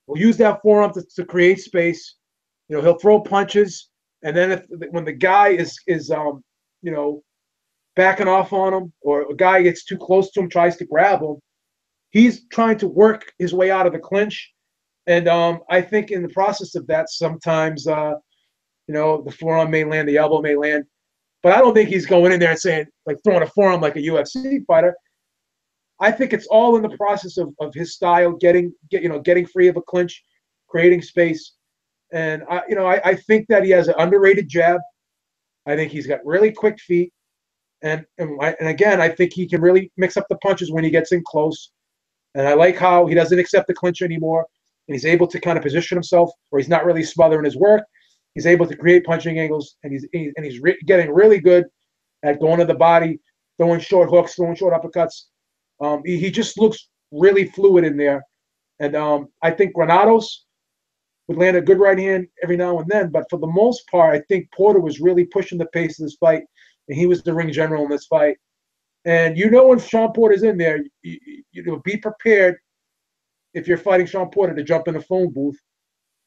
will use that forearm to create space. He'll throw punches, and then when the guy is backing off on him, or a guy gets too close to him, tries to grab him, he's trying to work his way out of the clinch. And I think in the process of that, sometimes the forearm may land, the elbow may land, but I don't think he's going in there and saying like throwing a forearm like a UFC fighter. I think it's all in the process of his style, getting free of a clinch, creating space. And I think that he has an underrated jab. I think he's got really quick feet. And again, I think he can really mix up the punches when he gets in close. And I like how he doesn't accept the clinch anymore. And he's able to kind of position himself where he's not really smothering his work. He's able to create punching angles, and he's getting really good at going to the body, throwing short hooks, throwing short uppercuts. He just looks really fluid in there. And I think Granados would land a good right hand every now and then. But for the most part, I think Porter was really pushing the pace of this fight, and he was the ring general in this fight. And when Sean Porter's in there, you be prepared if you're fighting Sean Porter to jump in the phone booth.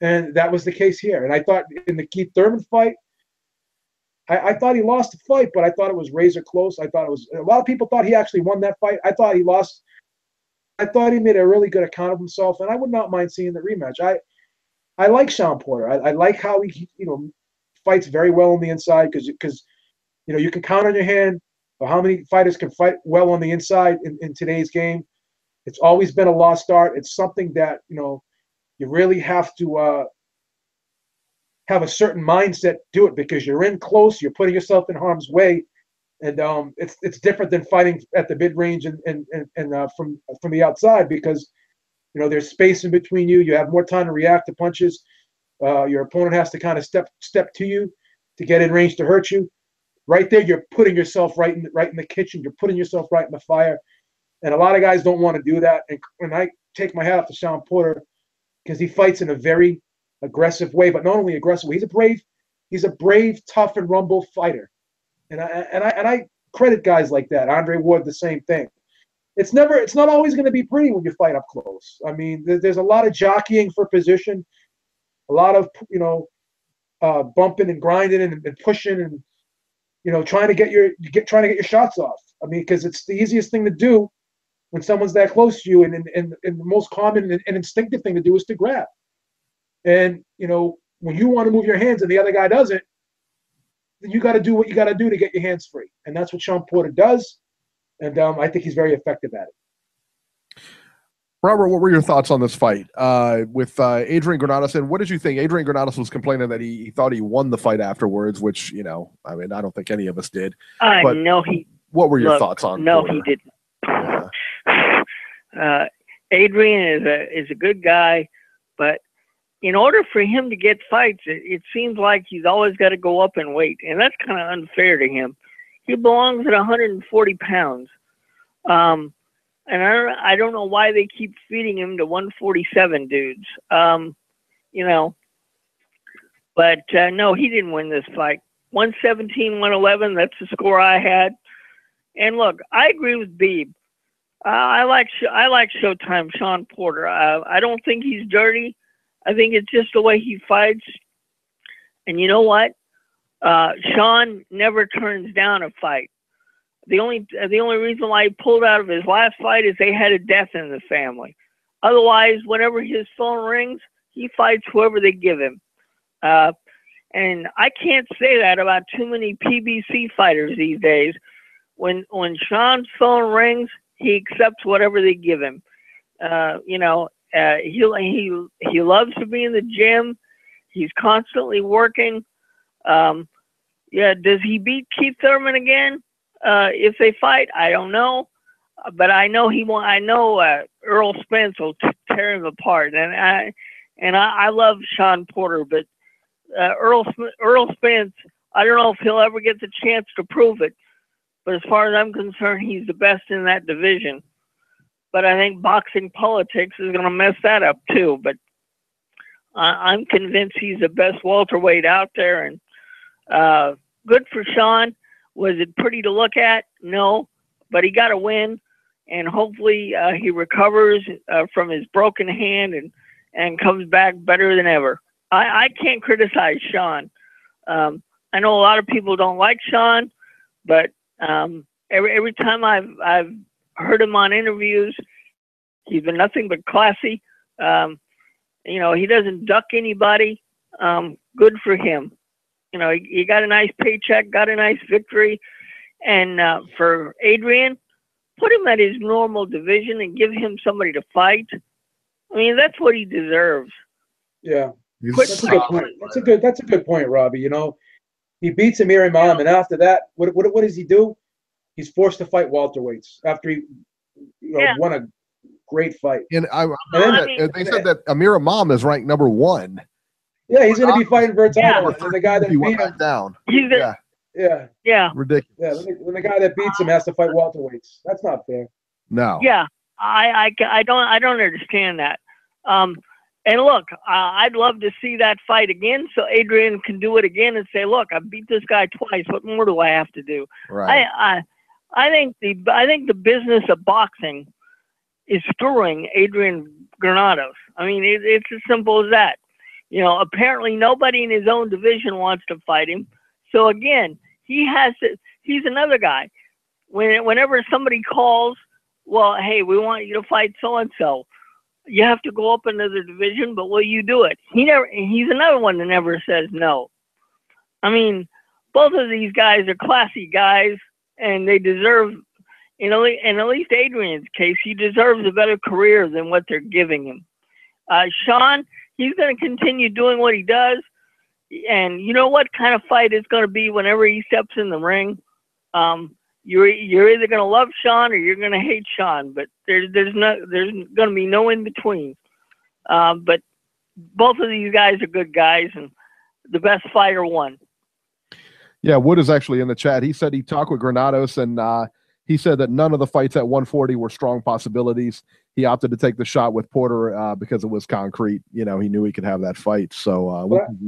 And that was the case here. And I thought in the Keith Thurman fight, I thought he lost the fight, but I thought it was razor close. I thought a lot of people thought he actually won that fight. I thought he lost. I thought he made a really good account of himself, and I would not mind seeing the rematch. I like Sean Porter. I like how he fights very well on the inside because you can count on your hand how many fighters can fight well on the inside in today's game. It's always been a lost art. It's something that you really have to have a certain mindset to do it because you're in close, you're putting yourself in harm's way, and it's different than fighting at the mid range and from the outside because there's space in between you. You have more time to react to punches. Your opponent has to kind of step to you to get in range to hurt you. Right there, you're putting yourself right in the kitchen. You're putting yourself right in the fire, and a lot of guys don't want to do that. And I take my hat off to Sean Porter because he fights in a very aggressive way, but not only aggressive, he's a brave, tough, and rumble fighter. And I credit guys like that. Andre Ward, the same thing. it's not always going to be pretty when you fight up close. I mean, there's a lot of jockeying for position, a lot of bumping and grinding and pushing and trying to get your shots off. I mean, because it's the easiest thing to do when someone's that close to you, and the most common and instinctive thing to do is to grab. And when you want to move your hands and the other guy doesn't, then you got to do what you got to do to get your hands free, and that's what Sean Porter does. And I think he's very effective at it. Robert, what were your thoughts on this fight with Adrian Granados? And what did you think? Adrian Granados was complaining that he thought he won the fight afterwards, which, I mean, I don't think any of us did. I know he. What were your thoughts on No, Porter? he didn't. Yeah. Adrian is a good guy, but in order for him to get fights, it seems like he's always got to go up in weight, and that's kind of unfair to him. He belongs at 140 pounds. And I don't know why they keep feeding him to 147 dudes. But no, he didn't win this fight. 117, 111, that's the score I had. And look, I agree with Beeb. I like Showtime Sean Porter. I don't think he's dirty. I think it's just the way he fights. And you know what? Sean never turns down a fight. The only reason why he pulled out of his last fight is they had a death in the family. Otherwise, whenever his phone rings, he fights whoever they give him. And I can't say that about too many PBC fighters these days. When Sean's phone rings, he accepts whatever they give him. He loves to be in the gym. He's constantly working. Does he beat Keith Thurman again? If they fight, I don't know, but I know he won't. I know Earl Spence will tear him apart, and I love Sean Porter, but Earl Spence, I don't know if he'll ever get the chance to prove it. But as far as I'm concerned, he's the best in that division. But I think boxing politics is going to mess that up too. But I'm convinced he's the best welterweight out there, and good for Sean. Was it pretty to look at? No, but he got a win, and hopefully he recovers from his broken hand and comes back better than ever. I can't criticize Sean. I know a lot of people don't like Sean, but every time I've heard him on interviews, he's been nothing but classy. He doesn't duck anybody. Good for him. He got a nice paycheck, got a nice victory. And for Adrian, put him at his normal division and give him somebody to fight. I mean, that's what he deserves. Yeah. That's a good point. That's a good point, Robbie. He beats Amir Imam, and after that, what does he do? He's forced to fight welterweights after he won a great fight. And they said that Amir Imam is ranked number 1. Yeah, he's going to be fighting Vertano, and the guy that beat him down. Yeah, ridiculous. Yeah, when the guy that beats him has to fight welterweights, that's not fair. No. Yeah, I don't understand that. And look, I'd love to see that fight again, so Adrian can do it again and say, "Look, I beat this guy twice. What more do I have to do?" Right. I think the business of boxing is screwing Adrian Granados. I mean, it's as simple as that. Apparently nobody in his own division wants to fight him. So again, he's another guy. Whenever somebody calls, well, hey, we want you to fight so-and-so, you have to go up another division, but will you do it? He's another one that never says no. I mean, both of these guys are classy guys, and they deserve, in at least Adrian's case, he deserves a better career than what they're giving him. Sean, he's going to continue doing what he does. And you know what kind of fight it's going to be whenever he steps in the ring? You're either going to love Sean or you're going to hate Sean, but there's going to be no in between. But both of these guys are good guys, and the best fighter won. Yeah, Wood is actually in the chat. He said he talked with Granados, and he said that none of the fights at 140 were strong possibilities. He opted to take the shot with Porter because it was concrete. He knew he could have that fight. So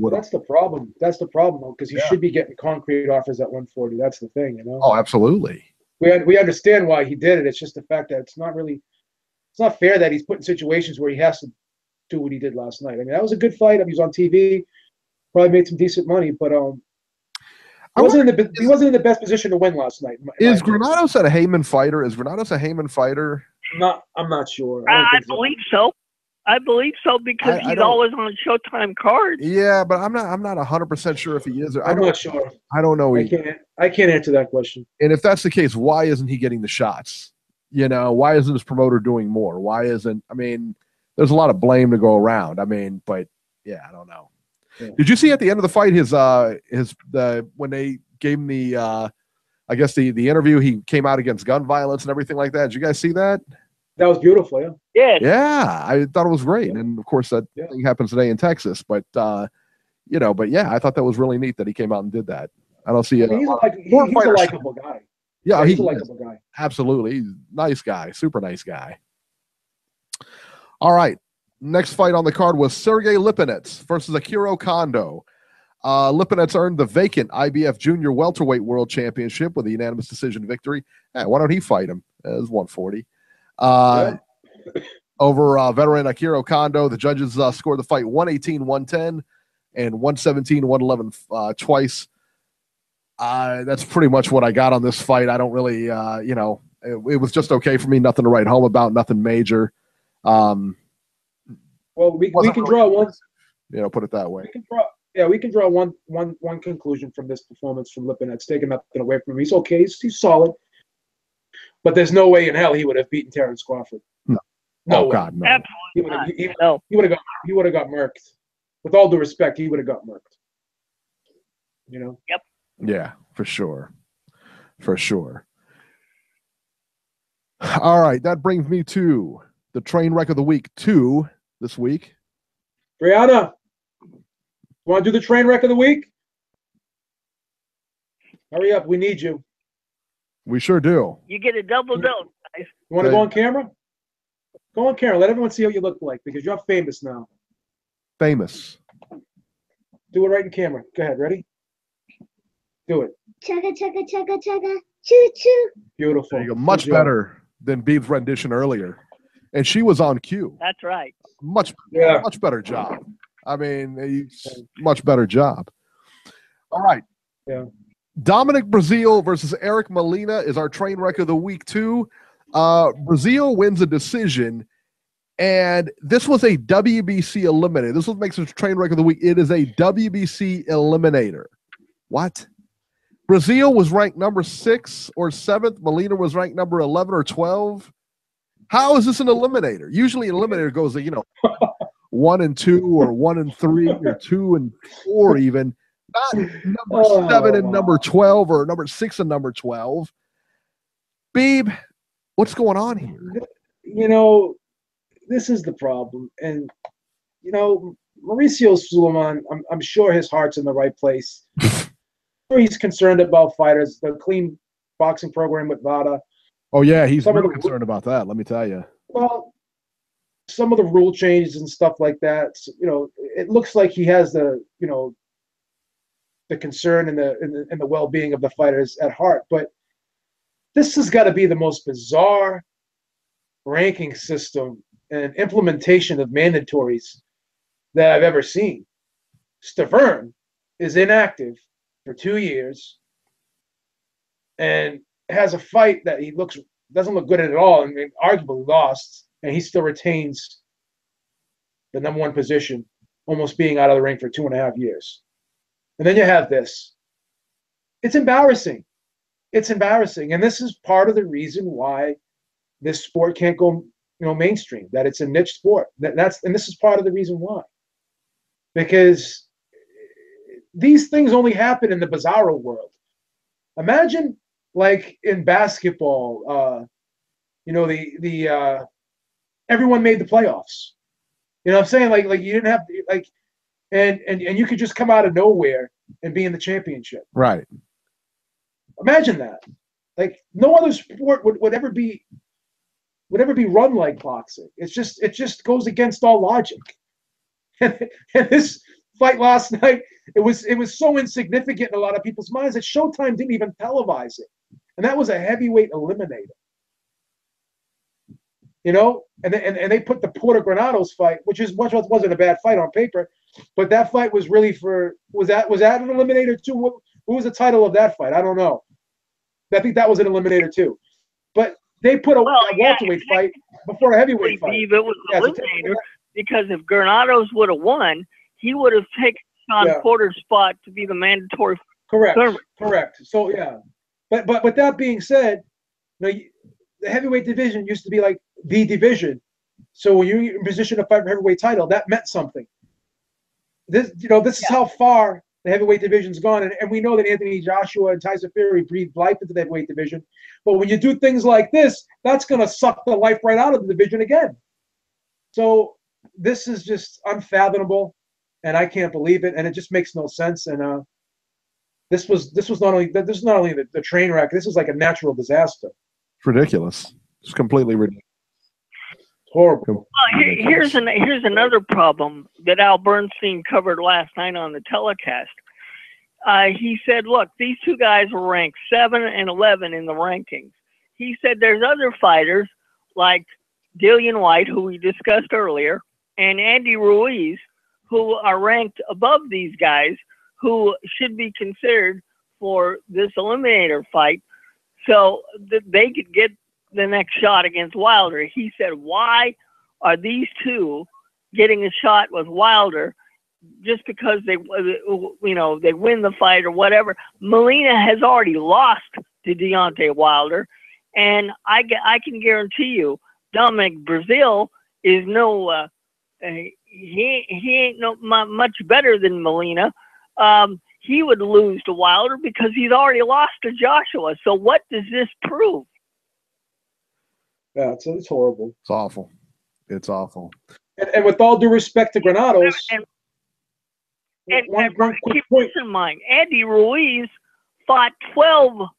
that's the problem. That's the problem, because he should be getting concrete offers at 140. That's the thing, Oh, absolutely. we understand why he did it. It's just the fact that it's not fair that he's put in situations where he has to do what he did last night. I mean, that was a good fight. I mean, he was on TV, probably made some decent money, but he wasn't in the best position to win last night. Is Granados a Heyman fighter? Is Granados a Heyman fighter? I'm not sure. I believe so. I believe so because he's always on Showtime cards. Yeah, but I'm not 100% sure if he is. I'm not sure. I don't know. I can't answer that question. And if that's the case, why isn't he getting the shots? You know, why isn't his promoter doing more? Why isn't? I mean, there's a lot of blame to go around. I mean, but yeah, I don't know. Yeah. Did you see at the end of the fight when they gave him the I guess the interview, he came out against gun violence and everything like that? Did you guys see that? That was beautiful, yeah. Yeah. Yeah, I thought it was great. Yeah. And of course that thing happens today in Texas, but you know, but yeah, I thought that was really neat that he came out and did that. I don't see it. He's a likable guy. Yeah, he's a likable guy. Absolutely. He's a nice guy, super nice guy. All right. Next fight on the card was Sergey Lipinets versus Akira Kondo. Lipinets earned the vacant IBF Junior Welterweight World Championship with a unanimous decision victory. Hey, why don't he fight him? It was 140. Over veteran Akira Kondo, the judges scored the fight 118-110 and 117-111 twice. That's pretty much what I got on this fight. I don't really, you know, it was just okay for me. Nothing to write home about. Nothing major. Well, we can draw one. You know, put it that way. We can draw one conclusion from this performance from Lipinets, taking nothing away from him. He's okay. He's solid. But there's no way in hell he would have beaten Terrence Crawford. No way. God, no. Absolutely he would have got murked. With all due respect, he would have got murked. You know? Yep. Yeah, for sure. For sure. All right, that brings me to the train wreck of the week 2 this week. Brianna, want to do the train wreck of the week? Hurry up, we need you. We sure do. You get a double dose, guys. You want to go on camera? Go on camera. Let everyone see what you look like because you're famous now. Famous. Do it right in camera. Go ahead. Ready? Do it. Chugga, chugga, chugga, chugga. Choo, choo. Beautiful. There you go. Much better than Beeb's rendition earlier. And she was on cue. That's right. Much better job. I mean, much better job. All right. Yeah. Dominic Breazeale versus Eric Molina is our train wreck of the week 2. Breazeale wins a decision, and this was a WBC eliminator. This is what makes it a train wreck of the week. It is a WBC eliminator. What? Breazeale was ranked number 6 or 7th. Molina was ranked number 11 or 12. How is this an eliminator? Usually an eliminator goes, 1 and 2 or 1 and 3 or 2 and 4 even. Not number 7 and number 12 or number 6 and number 12. Beeb, what's going on here? You know, this is the problem. And, you know, Mauricio Suleiman, I'm sure his heart's in the right place. He's concerned about fighters, the clean boxing program with VADA. Oh, yeah, he's really concerned about that, let me tell you. Well, some of the rule changes and stuff like that, you know, it looks like he has the, you know, the concern and the well-being of the fighters at heart. But this has got to be the most bizarre ranking system and implementation of mandatories that I've ever seen. Stiverne is inactive for 2 years and has a fight that he doesn't look good at all and arguably lost, and he still retains the number 1 position, almost being out of the ring for 2.5 years. And then you have this. It's embarrassing. It's embarrassing. And this is part of the reason why this sport can't go, you know, mainstream, that it's a niche sport. And this is part of the reason why. Because these things only happen in the bizarro world. Imagine, like in basketball, you know, the everyone made the playoffs. You know what I'm saying? Like you didn't have to, like, and you could just come out of nowhere and be in the championship. Right. Imagine that. Like no other sport would ever be run like boxing. It just goes against all logic. And this fight last night, it was so insignificant in a lot of people's minds that Showtime didn't even televise it. and that was a heavyweight eliminator. You know, and they put the Porter Granados fight, which wasn't a bad fight on paper, but that fight was really was that an eliminator too? What was the title of that fight? I don't know. I think that was an eliminator too. But they put a welterweight fight before a heavyweight fight. Beeb, it was an eliminator because if Granados would have won, he would have taken Sean Porter's spot to be the mandatory. Correct. So yeah, but that being said, you know, the heavyweight division used to be like the division. So when you're in position to fight for heavyweight title, that meant something. This is how far the heavyweight division's gone, and we know that Anthony Joshua and Tyson Fury breathed life into the heavyweight division. But when you do things like this, that's going to suck the life right out of the division again. So this is just unfathomable, and I can't believe it, and it just makes no sense. And this was not only the train wreck. This is like a natural disaster. It's ridiculous. It's completely ridiculous. Horrible. Well, here's another problem that Al Bernstein covered last night on the telecast. He said, look, these two guys were ranked 7 and 11 in the rankings. He said there's other fighters like Dillian White, who we discussed earlier, and Andy Ruiz, who are ranked above these guys, who should be considered for this eliminator fight so that they could get the next shot against Wilder. He said, why are these two getting a shot with Wilder just because they win the fight or whatever? Molina has already lost to Deontay Wilder, and I can guarantee you Dominic Brazil is he ain't much better than Molina. He would lose to Wilder because he's already lost to Joshua. So what does this prove? Yeah, it's horrible. It's awful. It's awful. And with all due respect to Granados, and keep this in mind, Andy Ruiz fought 12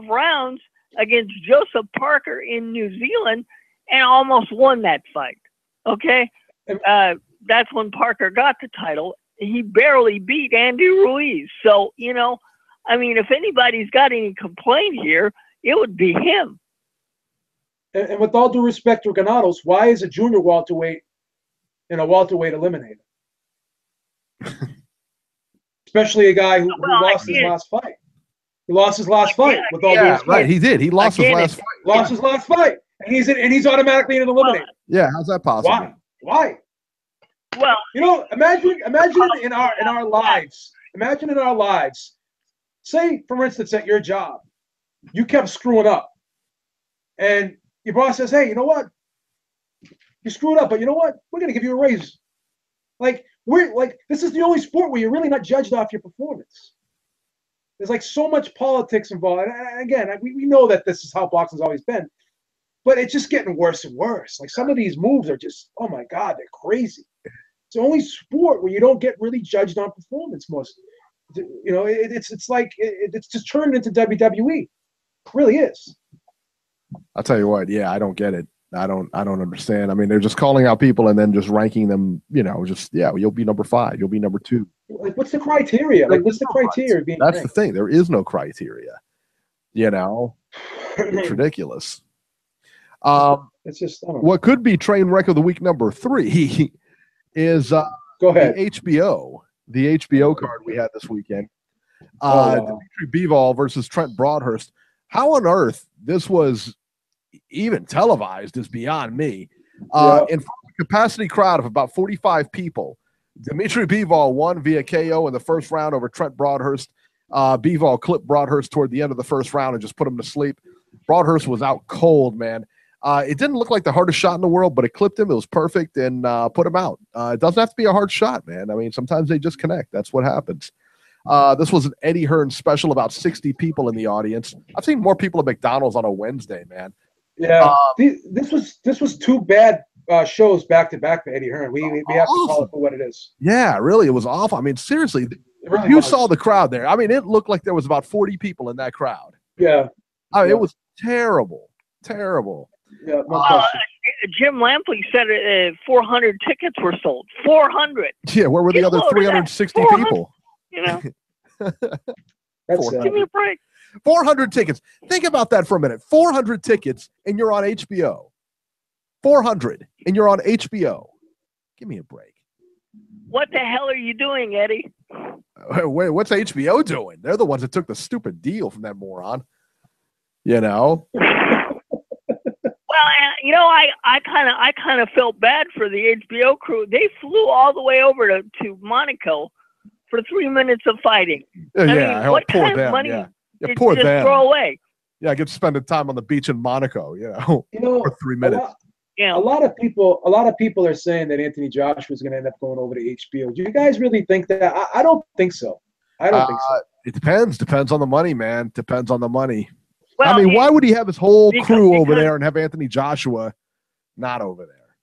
rounds against Joseph Parker in New Zealand and almost won that fight. Okay? That's when Parker got the title. He barely beat Andy Ruiz. So, if anybody's got any complaint here, it would be him. And with all due respect to Granados, why is a junior welterweight in a welterweight eliminator? Especially a guy who lost his last fight. He lost his last fight. With all due respect. Right, he did. He lost his last fight. Lost his last fight, and he's automatically in an eliminator. Yeah, how's that possible? Why? Well, imagine in our lives. Imagine in our lives. Say, for instance, at your job, you kept screwing up, and your boss says, "Hey, you know what? You screwed up, but you know what? We're going to give you a raise." This is the only sport where you're really not judged off your performance. There's like so much politics involved. And again, we know that this is how boxing's always been, but it's just getting worse and worse. Like some of these moves are just, oh my God, they're crazy. It's the only sport where you don't get really judged on performance most. It's just turned into WWE. It really is. I'll tell you what, I don't get it. I don't understand. I mean, they're just calling out people and then just ranking them, you'll be number 5, you'll be number 2. Like, what's the criteria? Like, what's the criteria? That's the thing. There is no criteria. It's ridiculous. It's just, I don't know. What could be train wreck of the week number 3 is go ahead. The HBO card we had this weekend. Dimitri Bivol versus Trent Broadhurst. How on earth this was even televised is beyond me. In front of a capacity crowd of about 45 people, Dimitri Bivol won via KO in the first round over Trent Broadhurst. Bivol clipped Broadhurst toward the end of the first round and just put him to sleep. Broadhurst was out cold, man. It didn't look like the hardest shot in the world, but it clipped him. It was perfect and put him out. It doesn't have to be a hard shot, man. I mean, sometimes they just connect. That's what happens. This was an Eddie Hearn special, about 60 people in the audience. I've seen more people at McDonald's on a Wednesday, man. Yeah, this was 2 bad shows back to back for Eddie Hearn. We have to call it for what it is. Yeah, really, it was awful. I mean, seriously, you saw the crowd there. I mean, it looked like there was about 40 people in that crowd. Yeah, It was terrible. Yeah, no question. Jim Lampley said 400 tickets were sold. 400. Yeah, where were the other 360 people? Give me a break. 400 tickets. Think about that for a minute. 400 tickets, and you're on HBO. 400, and you're on HBO. Give me a break. What the hell are you doing, Eddie? Wait, what's HBO doing? They're the ones that took the stupid deal from that moron. You know? Well, you know, I kind of felt bad for the HBO crew. They flew all the way over to Monaco for 3 minutes of fighting. I mean, what kind of money did you just throw away? Yeah, I get to spend the time on the beach in Monaco, for 3 minutes. A lot of people are saying that Anthony Joshua is going to end up going over to HBO. Do you guys really think that? I don't think so. I don't think so. It depends. Depends on the money, man. Depends on the money. Well, I mean, why would he have his whole crew over there and have Anthony Joshua not over there?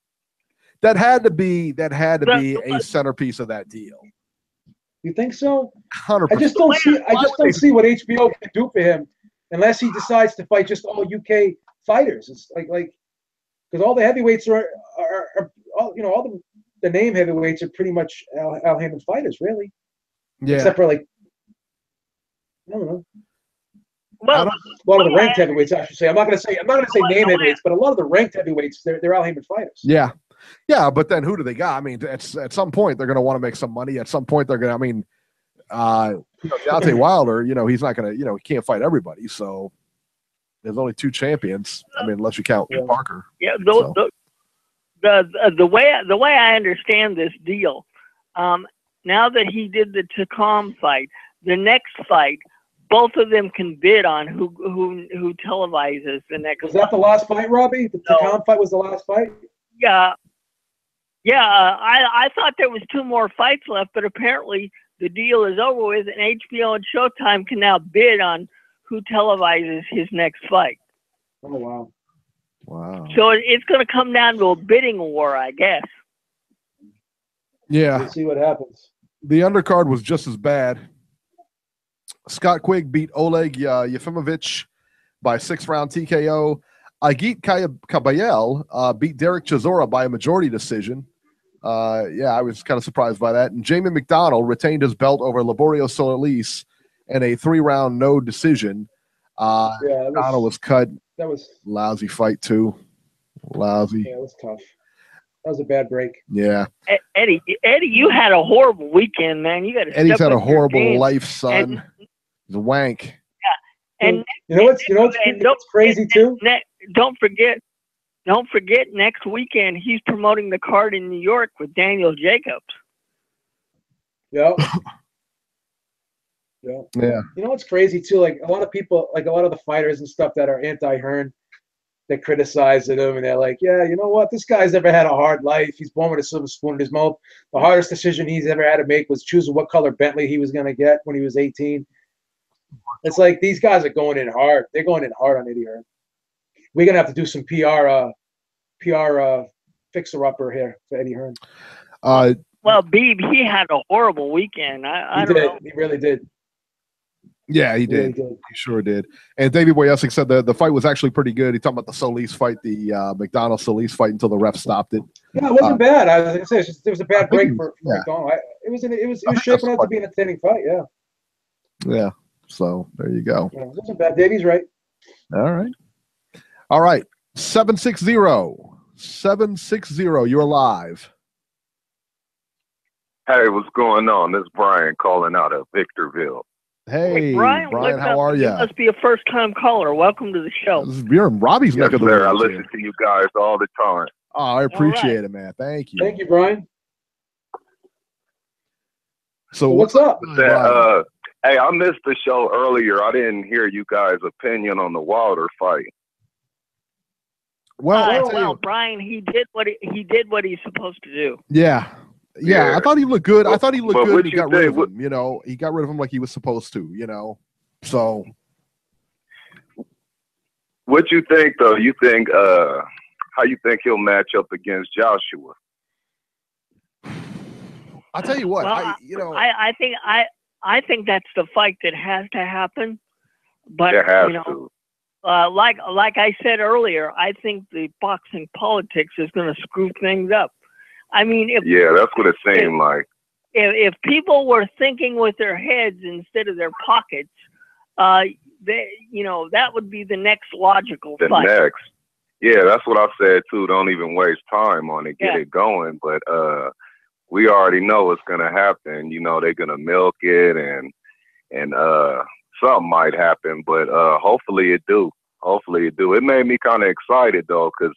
That had to be a centerpiece of that deal. You think so? 100%. I just don't see what HBO can do for him unless he decides to fight just all UK fighters. It's like because all the heavyweights are all the name heavyweights are pretty much Al Haymon fighters, really. Yeah. Except for I don't know. Well, a lot of the ranked heavyweights, I should say. I'm not going to say name heavyweights, but a lot of the ranked heavyweights, they're Al Haymon fighters. Yeah, yeah. But then who do they got? I mean, at some point they're going to want to make some money. At some point they're going to. I mean, Deontay Wilder, he's not going to. He can't fight everybody. So there's only 2 champions. I mean, unless you count Parker. Yeah. The way I understand this deal, now that he did the Takam fight, the next fight, both of them can bid on who televises the next. Was that the last fight, Robbie? The Takam fight was the last fight? Yeah. I thought there was 2 more fights left, but apparently the deal is over with, and HBO and Showtime can now bid on who televises his next fight. Oh, wow. Wow. So it's going to come down to a bidding war, I guess. Yeah. We'll see what happens. The undercard was just as bad. Scott Quigg beat Oleg Yefimовich by 6-round TKO. Agit Kabayel beat Derek Chisora by a majority decision. I was kind of surprised by that. And Jamie McDonald retained his belt over Laborio Solis in a 3-round no decision. McDonald was cut. That was lousy fight too. Lousy. Yeah, it was tough. That was a bad break. Yeah. Eddie, you had a horrible weekend, man. You got to. Eddie's had a horrible life, son. He's a wank. Yeah, and you know what's crazy too? Don't forget, next weekend he's promoting the card in New York with Daniel Jacobs. Yep. Yeah. You know what's crazy too? Like a lot of people, like a lot of the fighters and stuff that are anti-Hearn, they criticize him and they're like, yeah, you know what? This guy's never had a hard life. He's born with a silver spoon in his mouth. The hardest decision he's ever had to make was choosing what color Bentley he was going to get when he was 18. It's like these guys are going in hard. They're going in hard on Eddie Hearn. We're going to have to do some PR fixer-upper here for Eddie Hearn. Well, Beeb, he had a horrible weekend. I don't know. He really did. Yeah, he did. He sure did. And Davey Boyesik said the fight was actually pretty good. He talked about the Solis fight, the McDonald-Solis fight until the ref stopped it. Yeah, it wasn't bad. I was going to say it was a bad break for McDonald. It was shaping up to be an entertaining fight. Yeah. Yeah. So there you go. Yeah, it wasn't bad. Davey's right. All right. 760. You're live. Hey, what's going on? This is Brian calling out of Victorville. Hey, Brian, how are you? You must be a first-time caller. Welcome to the show. You're in Robbie's neck of the woods. I listen to you guys all the time. Oh, I appreciate it, man. Thank you. Thank you, Brian. So what's up? Hey, I missed the show earlier. I didn't hear you guys' opinion on the Wilder fight. Well, Brian, he did what he's supposed to do. Yeah. I thought he looked good. I thought he looked good. And he got rid of him. He got rid of him like he was supposed to. So, what you think though? You think how you think he'll match up against Joshua? I'll tell you what. Well, I think that's the fight that has to happen. But like I said earlier, I think the boxing politics is going to screw things up. I mean, that's what it seemed like. If people were thinking with their heads instead of their pockets, that would be the next logical The fight. next. Yeah, that's what I said too. Don't even waste time on it. Get it going. But we already know what's gonna happen. They're gonna milk it and something might happen. But hopefully it do. Hopefully it do. It made me kind of excited though, because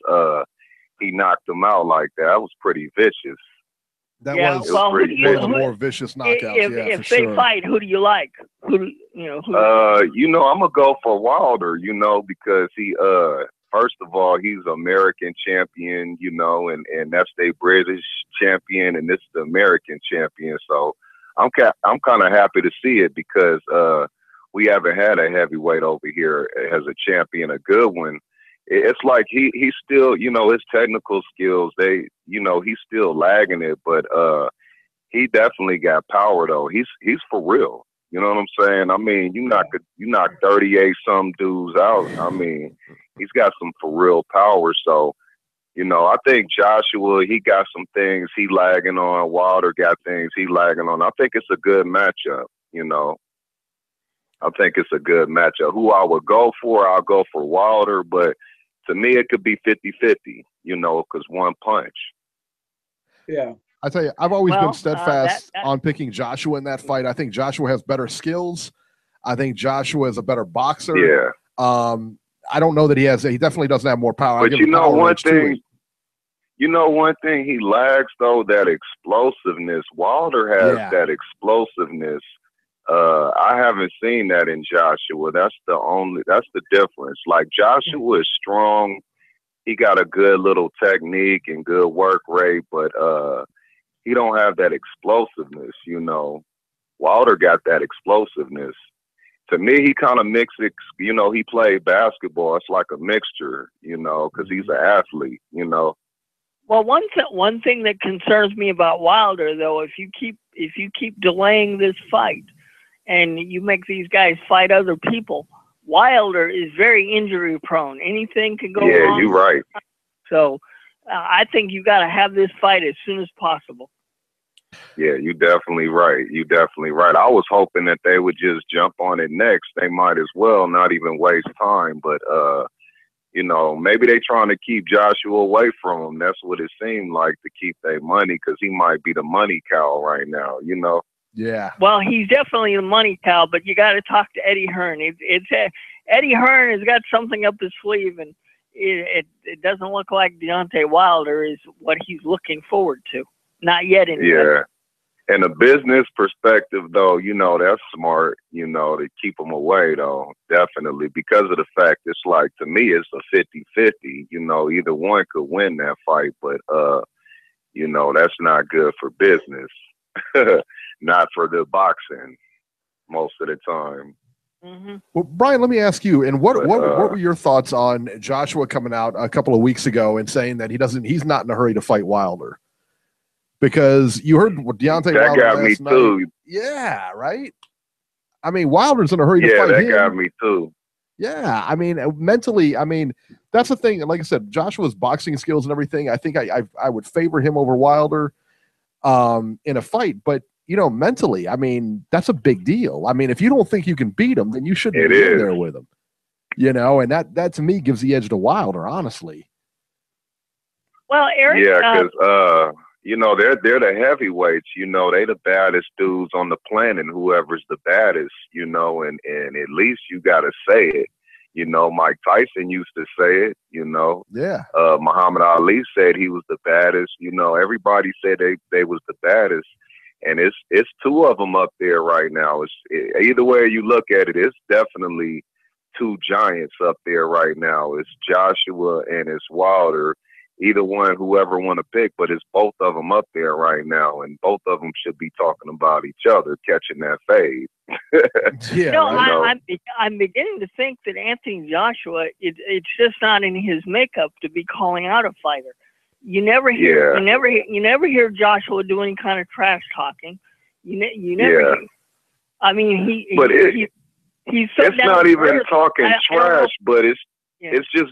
he knocked him out like that. That was pretty vicious. That was well, one of the more vicious knockouts. If they fight, who do you like? Who? I'm gonna go for Wilder. Because he first of all, he's American champion. And that's the British champion, and this is the American champion. So I'm kind of happy to see it, because we haven't had a heavyweight over here as a champion, a good one. It's like he's still, his technical skills, he's still lagging it, but he definitely got power though. He's for real. You know what I'm saying? I mean, you knock 38 some dudes out. I mean, he's got some for real power. So, I think Joshua, he got some things he lagging on. Wilder got things he lagging on. I think it's a good matchup. I think it's a good matchup. Who I would go for, I'll go for Wilder, but to me, it could be 50-50, because one punch. Yeah. I tell you, I've always been steadfast on picking Joshua in that fight. I think Joshua has better skills. I think Joshua is a better boxer. Yeah. I don't know that he definitely doesn't have more power. But one thing he lags though, that explosiveness. Wilder has that explosiveness. I haven't seen that in Joshua. That's the difference. Like, Joshua is strong. He got a good little technique and good work rate, but he don't have that explosiveness, Wilder got that explosiveness. To me, he kind of mixed it, he played basketball. It's like a mixture, because he's an athlete, Well, one thing that concerns me about Wilder, though, if you keep delaying this fight, and you make these guys fight other people, Wilder is very injury prone. Anything can go wrong. Yeah, you're right. So I think you got to have this fight as soon as possible. Yeah, you're definitely right. I was hoping that they would just jump on it next. They might as well not even waste time. But, maybe they trying to keep Joshua away from him. That's what it seemed like, to keep their money, because he might be the money cow right now, Yeah. Well, he's definitely the money cow, but you got to talk to Eddie Hearn. Eddie Hearn has got something up his sleeve, and it doesn't look like Deontay Wilder is what he's looking forward to. Not yet, anyway. Yeah. And a business perspective, though, that's smart, to keep him away, though, definitely, because of the fact it's like, to me, it's a 50-50. Either one could win that fight, but that's not good for business. Not for the boxing most of the time. Mm-hmm. Well, Brian, let me ask you, and what were your thoughts on Joshua coming out a couple of weeks ago and saying that he's not in a hurry to fight Wilder? Because you heard what Deontay Wilder got me night. too. Yeah, right? I mean, Wilder's in a hurry to fight him. Yeah, that got me too. Yeah, I mean, mentally, that's the thing. Like I said, Joshua's boxing skills and everything, I think I would favor him over Wilder in a fight. But, mentally, that's a big deal. If you don't think you can beat him, then you shouldn't be in there with him. And that to me gives the edge to Wilder, honestly. Well, Eric. Yeah, because they're the heavyweights. They the baddest dudes on the planet. Whoever's the baddest, and at least you gotta say it. Mike Tyson used to say it. Yeah. Muhammad Ali said he was the baddest. Everybody said they was the baddest. And it's two of them up there right now. Either way you look at it, it's definitely two giants up there right now. It's Joshua and it's Wilder. Either one, whoever want to pick, but it's both of them up there right now, and both of them should be talking about each other, catching that fade. Yeah, I'm beginning to think that Anthony Joshua, it's just not in his makeup to be calling out a fighter. You never hear, you never hear Joshua do any kind of trash talking. You never. Yeah. Hear, he's so it's not even talking trash, but it's just,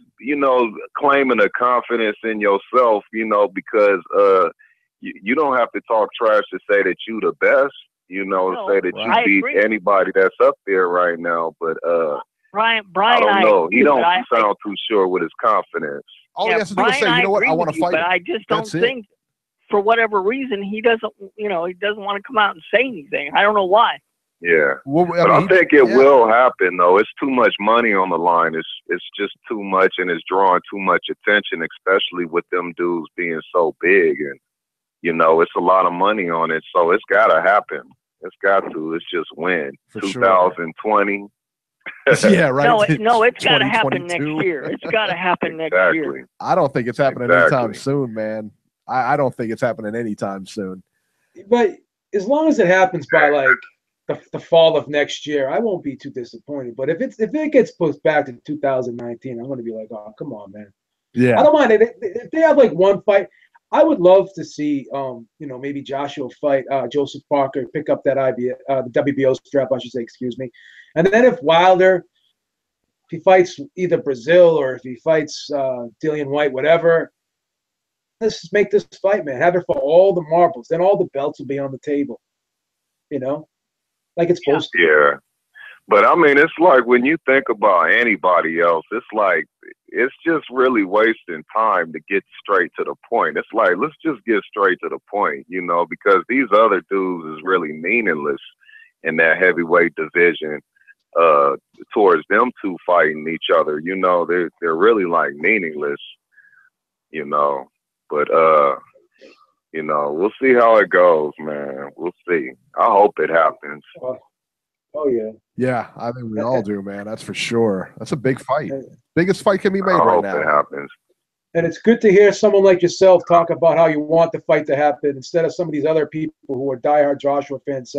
claiming a confidence in yourself, because you don't have to talk trash to say that you the best, say that you beat anybody that's up there right now. But I Brian, don't know. agree, He don't but sound too sure with his confidence. All he has to do is say, you know what, I want to fight but him. I just don't That's it. think, for whatever reason, he doesn't want to come out and say anything. I don't know why. Yeah, Well, but I think it will happen though. It's too much money on the line. It's just too much, and it's drawing too much attention, especially with them dudes being so big, and it's a lot of money on it. So it's gotta happen. It's got to. It's just when 2020. Yeah, right. No, it's got to happen next year. It's got to happen next year. I don't think it's happening anytime soon, man. I don't think it's happening anytime soon. But as long as it happens by like the fall of next year, I won't be too disappointed. But if it gets pushed back to 2019, I'm going to be like, oh, come on, man. Yeah, I don't mind it. If they have like one fight, I would love to see, maybe Joshua fight Joseph Parker, pick up that the WBO strap, I should say, excuse me. And then if Wilder, if he fights either Brazil or if he fights Dillian White, whatever, let's just make this fight, man. Have it for all the marbles. Then all the belts will be on the table, like it's supposed to. Yeah. But I mean, it's like when you think about anybody else, it's like it's just really wasting time to get straight to the point. It's like, let's just get straight to the point, because these other dudes is really meaningless in that heavyweight division towards them two fighting each other. They're really like meaningless, But we'll see how it goes, man. We'll see. I hope it happens. Oh yeah. Yeah, I think we all do, man. That's for sure. That's a big fight. Biggest fight can be made right now. I hope it happens. And it's good to hear someone like yourself talk about how you want the fight to happen instead of some of these other people who are diehard Joshua fans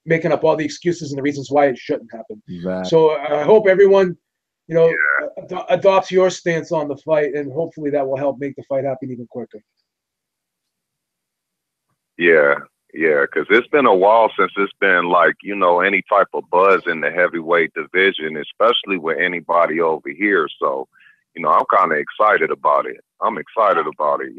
making up all the excuses and the reasons why it shouldn't happen. Exactly. So I hope everyone, adopts your stance on the fight, and hopefully that will help make the fight happen even quicker. Yeah, because it's been a while since it's been like, any type of buzz in the heavyweight division, especially with anybody over here. So, I'm kind of excited about it. I'm excited about it,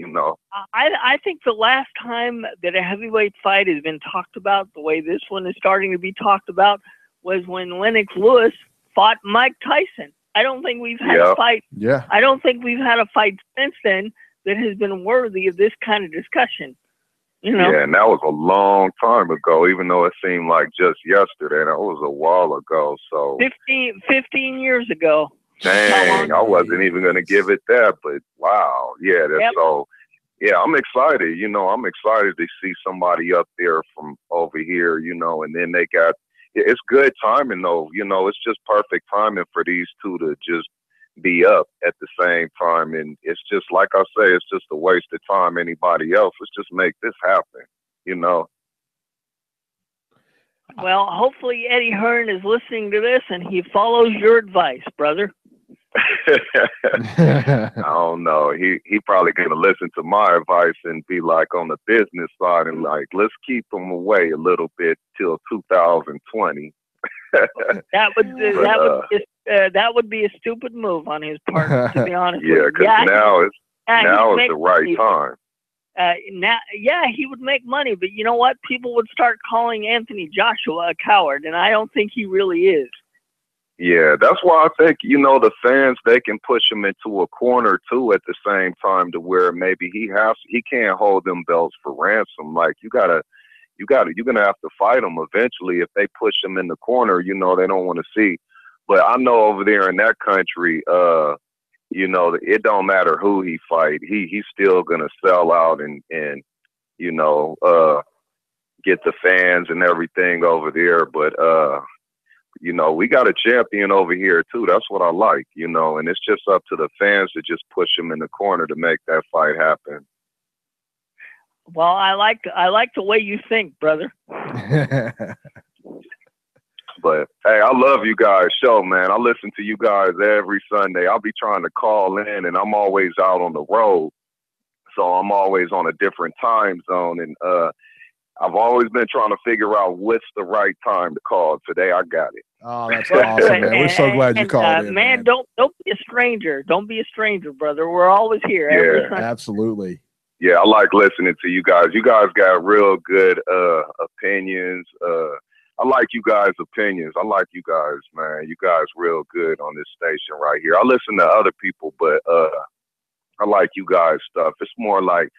I think the last time that a heavyweight fight has been talked about the way this one is starting to be talked about was when Lennox Lewis fought Mike Tyson. I don't think we've had a fight. Yeah. I don't think we've had a fight since then that has been worthy of this kind of discussion. Yeah, and that was a long time ago, even though it seemed like just yesterday. That was a while ago. So 15 years ago. Dang, I wasn't even going to give it that, but wow. Yeah, so, yeah, I'm excited. I'm excited to see somebody up there from over here, and then it's good timing, though. It's just perfect timing for these two to just be up at the same time. And it's just, like I say, it's just a waste of time. Anybody else, let's just make this happen, Well, hopefully Eddie Hearn is listening to this and he follows your advice, brother. I don't know. He probably gonna listen to my advice and be like on the business side and like, let's keep him away a little bit till 2020. That would be a stupid move on his part, to be honest. Yeah, because now is the right time. He would make money, but you know what? People would start calling Anthony Joshua a coward, and I don't think he really is. Yeah, that's why I think, the fans, they can push him into a corner too at the same time to where maybe he can't hold them belts for ransom. Like you're gonna have to fight him eventually. If they push him in the corner, they don't want to see. But I know over there in that country, it don't matter who he fight. He's still gonna sell out and get the fans and everything over there. But we got a champion over here too. That's what I like, and it's just up to the fans to just push him in the corner to make that fight happen. Well, I like the way you think, brother. But hey, I love you guys' show, man. I listen to you guys every Sunday. I'll be trying to call in, and I'm always out on the road, so I'm always on a different time zone. And I've always been trying to figure out what's the right time to call. Today, I got it. Oh, that's awesome, man. We're so glad you called in, man. Don't be a stranger. Don't be a stranger, brother. We're always here. Every Sunday. Absolutely. Yeah, I like listening to you guys. You guys got real good opinions. I like you guys' opinions. I like you guys, man. You guys real good on this station right here. I listen to other people, but I like you guys' stuff. It's more like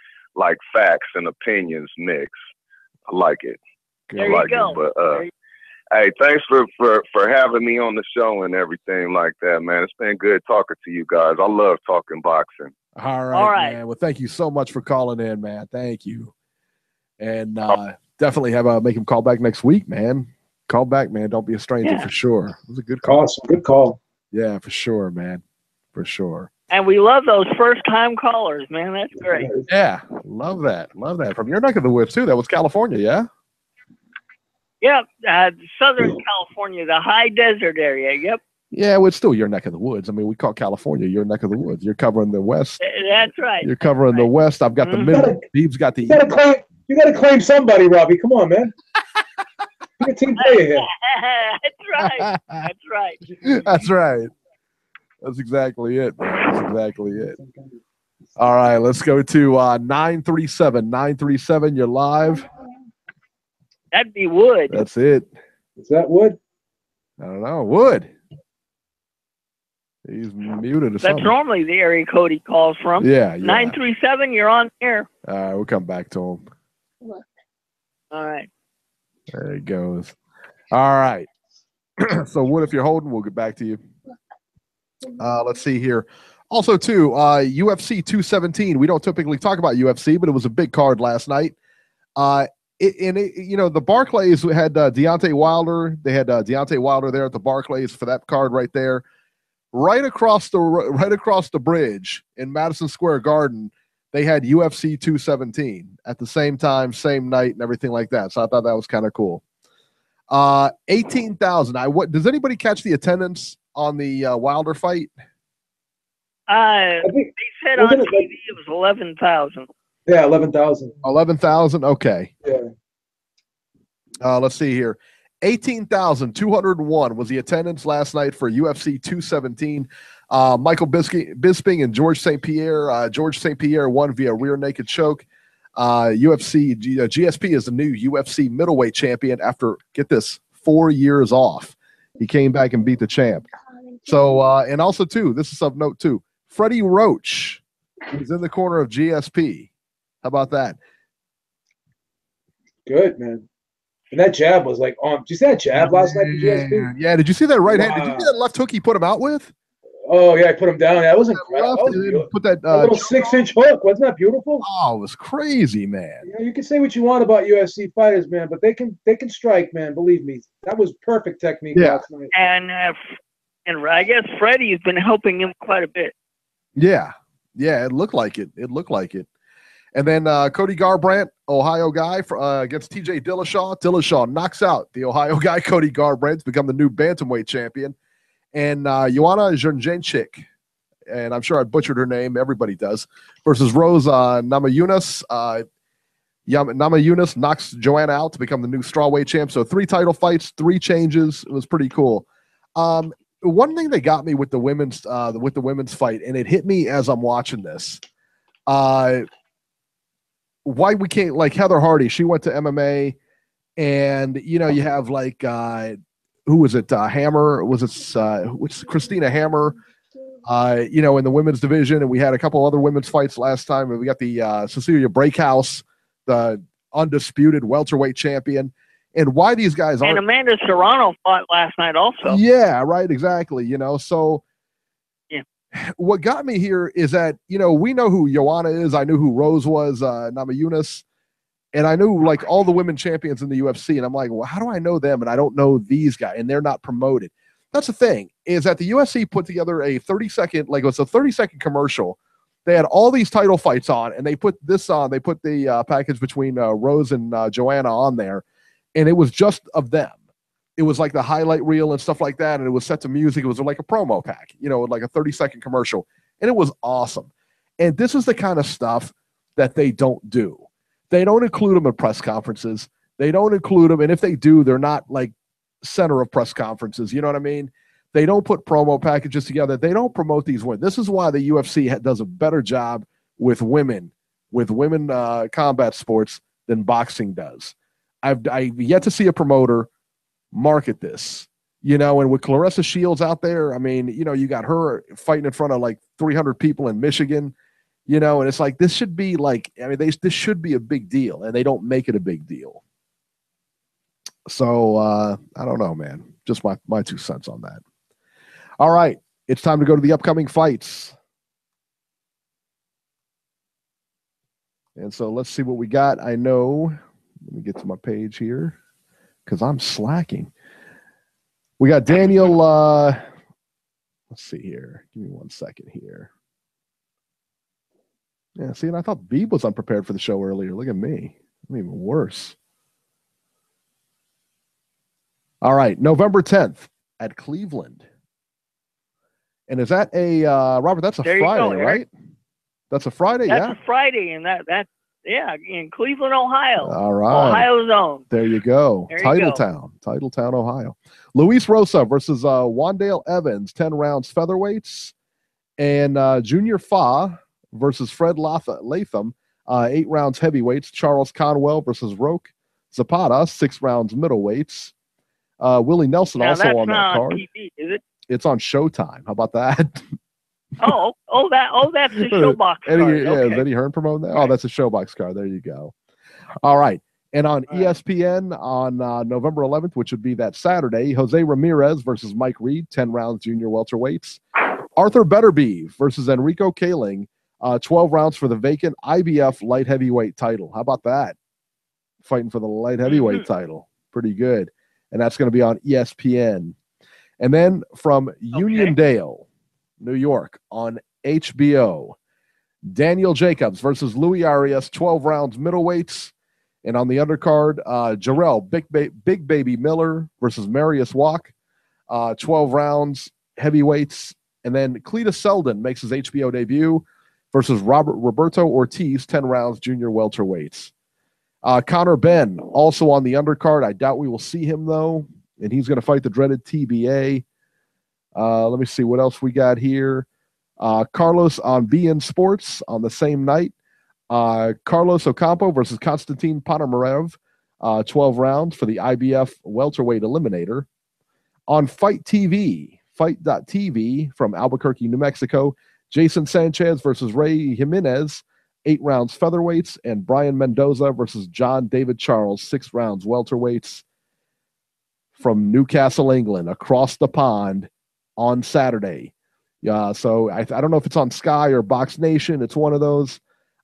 facts and opinions mix. I like it. There you go. But hey, thanks for having me on the show and everything like that, man. It's been good talking to you guys. I love talking boxing. All right, man. Well, thank you so much for calling in, man. Thank you. And definitely make him call back next week, man. Call back, man. Don't be a stranger for sure. It was a good call. Awesome. Good call. Yeah, for sure, man. For sure. And we love those first-time callers, man. That's great. Yeah, love that. Love that. From your neck of the woods, too. That was California, yeah? Yep, Southern California, the high desert area, yep. Yeah, well, it's still your neck of the woods. I mean, we call California your neck of the woods. You're covering the West. That's right. You're covering the West. I've got the middle. Beeb's got the east. You got to claim somebody, Robbie. Come on, man. You're a team player here. That's right. That's right. That's right. That's exactly it, man. That's exactly it. All right, let's go to 937. 937, you're live. That'd be Wood. That's it. Is that Wood? I don't know. Wood. He's muted or something. That's normally the area code he calls from. Yeah. 937, you're on air. All right, we'll come back to him. All right. There he goes. All right. So, Wood, if you're holding, we'll get back to you. Let's see here. Also, too, UFC 217. We don't typically talk about UFC, but it was a big card last night. The Barclays had Deontay Wilder. They had Deontay Wilder there at the Barclays for that card right there. Right across the bridge in Madison Square Garden, they had UFC 217 at the same time, same night, and everything like that. So I thought that was kind of cool. 18,000. Does anybody catch the attendance on the Wilder fight? They said on TV it was 11,000. Yeah, 11,000. 11,000. Okay. Yeah. Let's see here. 18,201 was the attendance last night for UFC 217. Michael Bisping and George St. Pierre. George St. Pierre won via rear naked choke. GSP is the new UFC middleweight champion after, get this, 4 years off. He came back and beat the champ. So, and also, too, this is of note, too. Freddie Roach is in the corner of GSP. How about that? Good, man. And that jab was like, did you see that jab last night for GSP? Yeah, did you see that right hand? Did you see that left hook he put him out with? Oh, yeah, I put him down. That was incredible. Put that little 6-inch hook. Wasn't that beautiful? Oh, it was crazy, man. You can say what you want about UFC fighters, man, but they can strike, man. Believe me. That was perfect technique last night. And I guess Freddie's been helping him quite a bit. Yeah. Yeah, it looked like it. And then Cody Garbrandt, Ohio guy, against TJ Dillashaw. Dillashaw knocks out the Ohio guy, Cody Garbrandt, to become the new bantamweight champion. And Joanna Jędrzejczyk, and I'm sure I butchered her name, everybody does, versus Rose Namajunas. Namajunas knocks Joanna out to become the new strawweight champ. So 3 title fights, 3 changes. It was pretty cool. One thing that got me with the women's fight, and it hit me as I'm watching this, why we can't, like Heather Hardy, she went to MMA, and you have like who was it? Hammer, was it Christina Hammer? In the women's division, and we had a couple other women's fights last time, and we got the Cecilia Breakhouse, the undisputed welterweight champion. And why these guys aren't. And Amanda Serrano fought last night also. Yeah, right, exactly. So yeah. What got me here is that, we know who Joanna is. I knew who Rose was, Namajunas. And I knew like all the women champions in the UFC. And I'm like, well, how do I know them? And I don't know these guys, and they're not promoted. That's the thing, is that the UFC put together a 30-second, like it was a 30-second commercial. They had all these title fights on, and they put this on. They put the package between Rose and Joanna on there. And it was just of them. It was like the highlight reel and stuff like that. And it was set to music. It was like a promo pack, like a 30-second commercial. And it was awesome. And this is the kind of stuff that they don't do. They don't include them in press conferences. They don't include them. And if they do, they're not like center of press conferences. You know what I mean? They don't put promo packages together. They don't promote these women. This is why the UFC does a better job with women combat sports than boxing does. I've yet to see a promoter market this, you know, and with Clarissa Shields out there, I mean, you know, you got her fighting in front of like 300 people in Michigan, you know, and it's like, this should be like, I mean, this should be a big deal, and they don't make it a big deal. So I don't know, man. Just my 2 cents on that. All right, it's time to go to the upcoming fights. And so let's see what we got. I know, let me get to my page here because I'm slacking. We got Daniel, let's see here. Give me 1 second here. Yeah, see, and I thought Beeb was unprepared for the show earlier. Look at me. I'm even worse. All right, November 10th at Cleveland. And is that a, Robert, that's a Friday, right? That's a Friday, That's a Friday, and that in Cleveland, Ohio. All right. Ohio zone. There you go. Titletown, Ohio. Luis Rosa versus Wandale Evans, 10 rounds featherweights. And Junior Fa versus Fred Latham, 8 rounds heavyweights. Charles Conwell versus Roque Zapata, 6 rounds middleweights. Willie Nelson now also on that card. TV, is it? It's on Showtime. How about that? That's the Showbox card. Is Eddie Hearn promoting that? Right. Oh, that's a Showbox card. There you go. All right. And on ESPN on November 11th, which would be that Saturday, Jose Ramirez versus Mike Reed, 10 rounds junior welterweights. Arthur Betterby versus Enrico Kaling, 12 rounds for the vacant IBF light heavyweight title. How about that? Fighting for the light heavyweight title. Pretty good. And that's going to be on ESPN. And then from Uniondale, New York, on HBO, Daniel Jacobs versus Louis Arias, 12 rounds middleweights. And on the undercard, Jarrell Big Baby Miller versus Marius Walk, 12 rounds heavyweights. And then Cletus Selden makes his HBO debut versus Roberto Ortiz, 10 rounds junior welterweights. Connor Benn also on the undercard. I doubt we will see him, though. And he's going to fight the dreaded TBA. Let me see what else we got here. Carlos on BN Sports on the same night. Carlos Ocampo versus Konstantin Ponomarev, 12 rounds for the IBF welterweight eliminator. On Fight TV, Fight.tv from Albuquerque, New Mexico, Jason Sanchez versus Ray Jimenez, 8 rounds featherweights, and Brian Mendoza versus John David Charles, 6 rounds welterweights. From Newcastle, England, across the pond on Saturday. So I don't know if it's on Sky or Box Nation. It's one of those.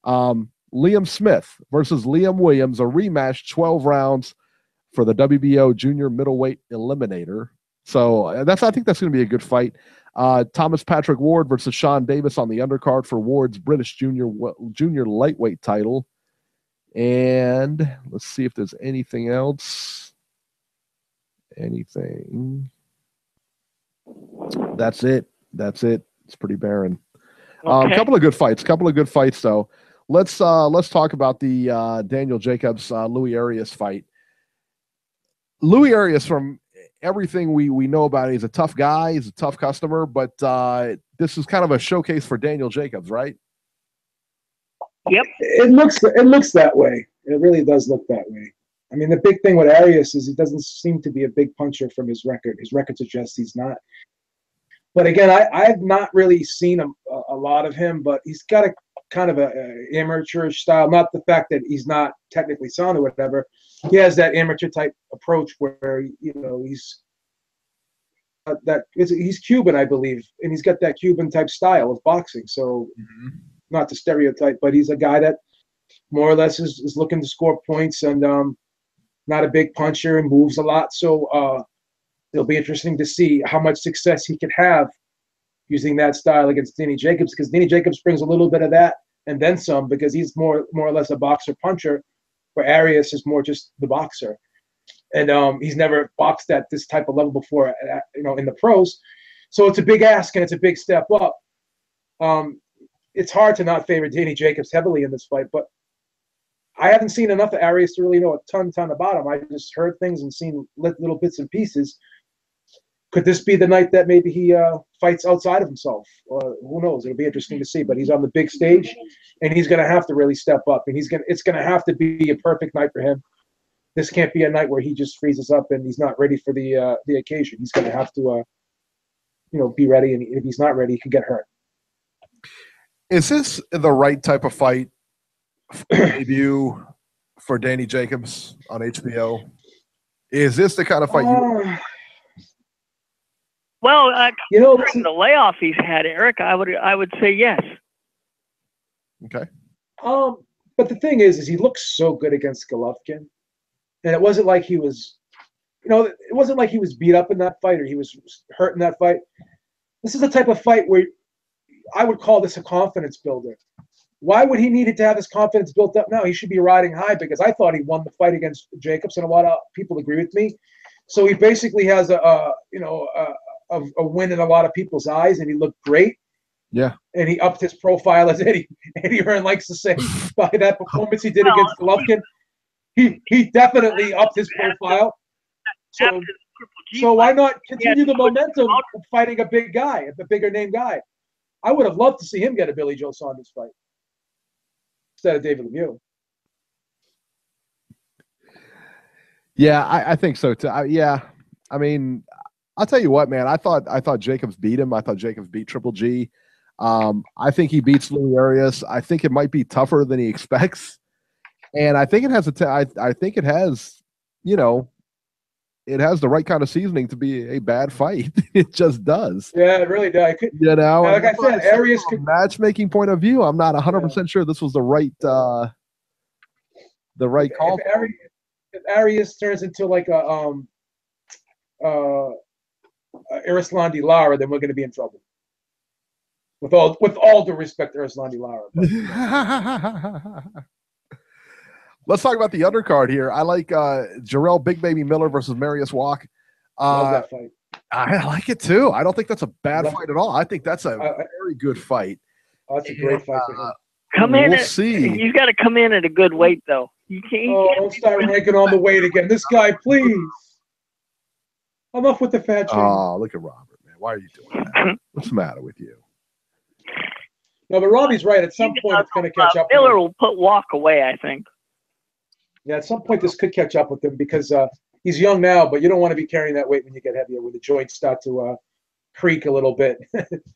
Liam Smith versus Liam Williams, a rematch, 12 rounds for the WBO junior middleweight eliminator. So I think that's going to be a good fight. Thomas Patrick Ward versus Sean Davis on the undercard for Ward's British junior lightweight title. And let's see if there's anything else. That's it. It's pretty barren. A couple of good fights though. Let's talk about the Daniel Jacobs Louis Arias fight. Louis Arias, from everything we know about it, he's a tough guy, he's a tough customer, but this is kind of a showcase for Daniel Jacobs, right? Yep. It looks that way. It really does look that way. I mean, the big thing with Arias is he doesn't seem to be a big puncher from his record. His record suggests he's not. But again, I've not really seen a lot of him, but he's got a kind of a amateurish style. Not the fact that he's not technically sound or whatever. He has that amateur type approach where, you know, he's Cuban, I believe, and he's got that Cuban type style of boxing. So not the stereotype, but he's a guy that more or less is looking to score points and not a big puncher and moves a lot. So it'll be interesting to see how much success he could have using that style against Danny Jacobs, because Danny Jacobs brings a little bit of that and then some, because he's more or less a boxer puncher, where Arias is more just the boxer. And he's never boxed at this type of level before, in the pros. So it's a big ask and it's a big step up. It's hard to not favor Danny Jacobs heavily in this fight, but I haven't seen enough of Arias to really know a ton about him. I just heard things and seen little bits and pieces. Could this be the night that maybe he fights outside of himself? Who knows? It'll be interesting to see. But he's on the big stage, and he's going to have to really step up. And it's going to have to be a perfect night for him. this can't be a night where he just freezes up and he's not ready for the occasion. He's going to have to, be ready. And if he's not ready, he can get hurt. Is this the right type of fight debut for Danny Jacobs on HBO? Is this the kind of fight Well, considering the layoff he's had, Eric, I would say yes. Okay. But the thing is he looks so good against Golovkin, and it wasn't like he was, it wasn't like he was beat up in that fight or he was hurt in that fight. This is the type of fight where I would call this a confidence builder. Why would he need to have his confidence built up now? He should be riding high, because I thought he won the fight against Jacobs, and a lot of people agree with me. So he basically has a win in a lot of people's eyes, and he looked great. Yeah. And he upped his profile, as Eddie Hearn likes to say, by that performance he did against Golovkin. He definitely upped his profile. So why not continue the momentum of fighting a big guy, a bigger name guy? I would have loved to see him get a Billy Joe Saunders fight instead of David Lemieux. Yeah, I think so too. I mean, I'll tell you what, man. I thought Jacobs beat him. I thought Jacobs beat Triple G. I think he beats Louis Arias. I think it might be tougher than he expects, and I think it has I think it has, it has the right kind of seasoning to be a bad fight. It just does. Yeah, it really does. Like I said, Arias from a matchmaking point of view, I'm not 100% sure this was the right call. If Arias turns into like a Arislandi Lara, then we're going to be in trouble. With all due respect to Arislandi Lara. Let's talk about the undercard here. I like Jarrell Big Baby Miller versus Marius Walk. Love that fight. I like it too. I don't think that's a bad fight at all. I think that's a very good fight. Oh, that's a great fight for him. We'll see. He's got to come in at a good weight, though. Don't start ranking on the weight again. This guy, please. Enough with the fat shame. Oh, look at Robert, man. Why are you doing that? What's the matter with you? No, but Robbie's right. At some point, it's going to catch up. Miller will put Walk away, I think. Yeah, at some point, this could catch up with him, because he's young now, but you don't want to be carrying that weight when you get heavier, where the joints start to creak a little bit.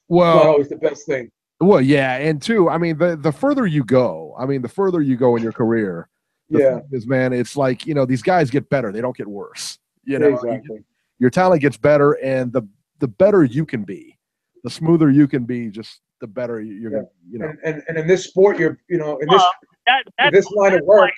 Well, not always the best thing. Well, yeah, and two, I mean, the further you go, in your career, the thing is, man, it's like, these guys get better; they don't get worse. Exactly. Your talent gets better, and the better you can be, the smoother you can be, just the better you're gonna. And in this sport, in this line of work,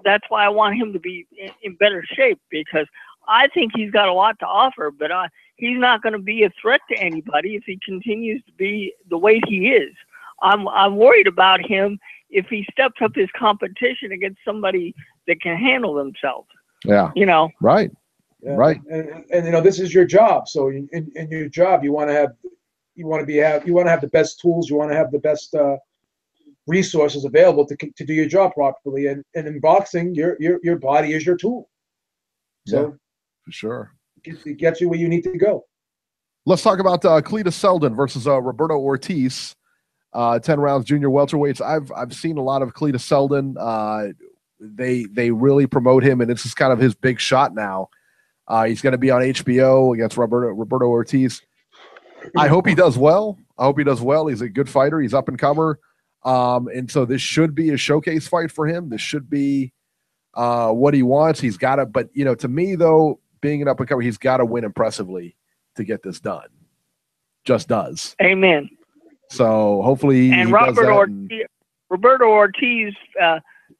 that's why I want him to be in better shape, because I think he's got a lot to offer, but he's not going to be a threat to anybody if he continues to be the weight he is. I'm worried about him if he steps up his competition against somebody that can handle themselves. Yeah. Right. Yeah. Right. And this is your job. So in your job, you want to have the best tools. You want to have the best resources available to do your job properly. And in boxing, your body is your tool. So for sure, it gets you where you need to go. Let's talk about Cletus Selden versus Roberto Ortiz. 10 rounds, junior welterweights. I've seen a lot of Cletus Selden. They really promote him, and this is kind of his big shot now. He's going to be on HBO against Roberto Ortiz. I hope he does well. He's a good fighter. He's up and comer. And so this should be a showcase fight for him. This should be what he wants. He's got to, but to me though, being an up and comer, he's got to win impressively to get this done. Just does. Amen. So hopefully, and Roberto Ortiz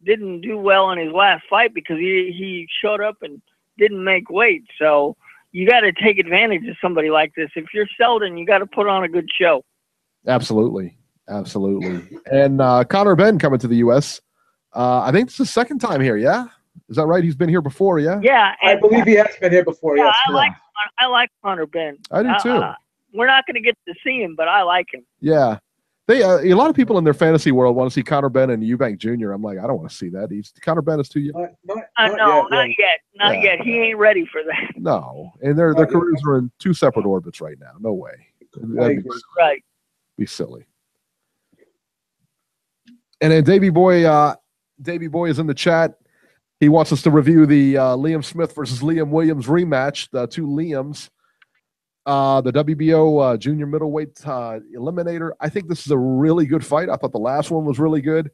didn't do well in his last fight because he showed up and didn't make weight. So you got to take advantage of somebody like this. If you're Selden, you got to put on a good show. Absolutely. And Conor Benn coming to the U.S. I think it's the second time here. Yeah, is that right? He's been here before. Yeah. Yeah, I believe he has been here before. Yeah, yes. I like Conor Benn. I do too. We're not going to get to see him, but I like him. Yeah. They a lot of people in their fantasy world want to see Conor Benn and Eubank Jr. I'm like, I don't want to see that. Conor Benn is too young. Not yet. He ain't ready for that. No, and their careers are in two separate orbits right now. No way. Right. Be silly. And then Davey Boy is in the chat. He wants us to review the Liam Smith versus Liam Williams rematch, the two Liams. The WBO junior middleweight eliminator. I think this is a really good fight. I thought the last one was really good.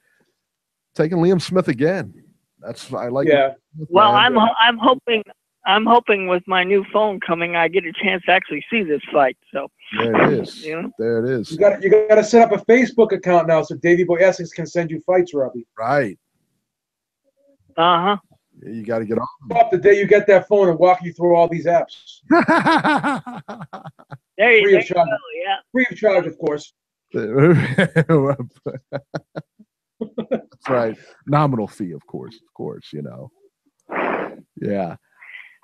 Taking Liam Smith again. I like. Yeah. Well, I'm hoping with my new phone coming, I get a chance to actually see this fight. So there it is. There it is. You got to set up a Facebook account now so Davey Boy Essex can send you fights, Robbie. Right. Uh-huh. You got to get on. Up the day you get that phone and walk you through all these apps. Free of charge. Yeah. Free of charge, of course. That's right. Nominal fee, of course, you know. Yeah.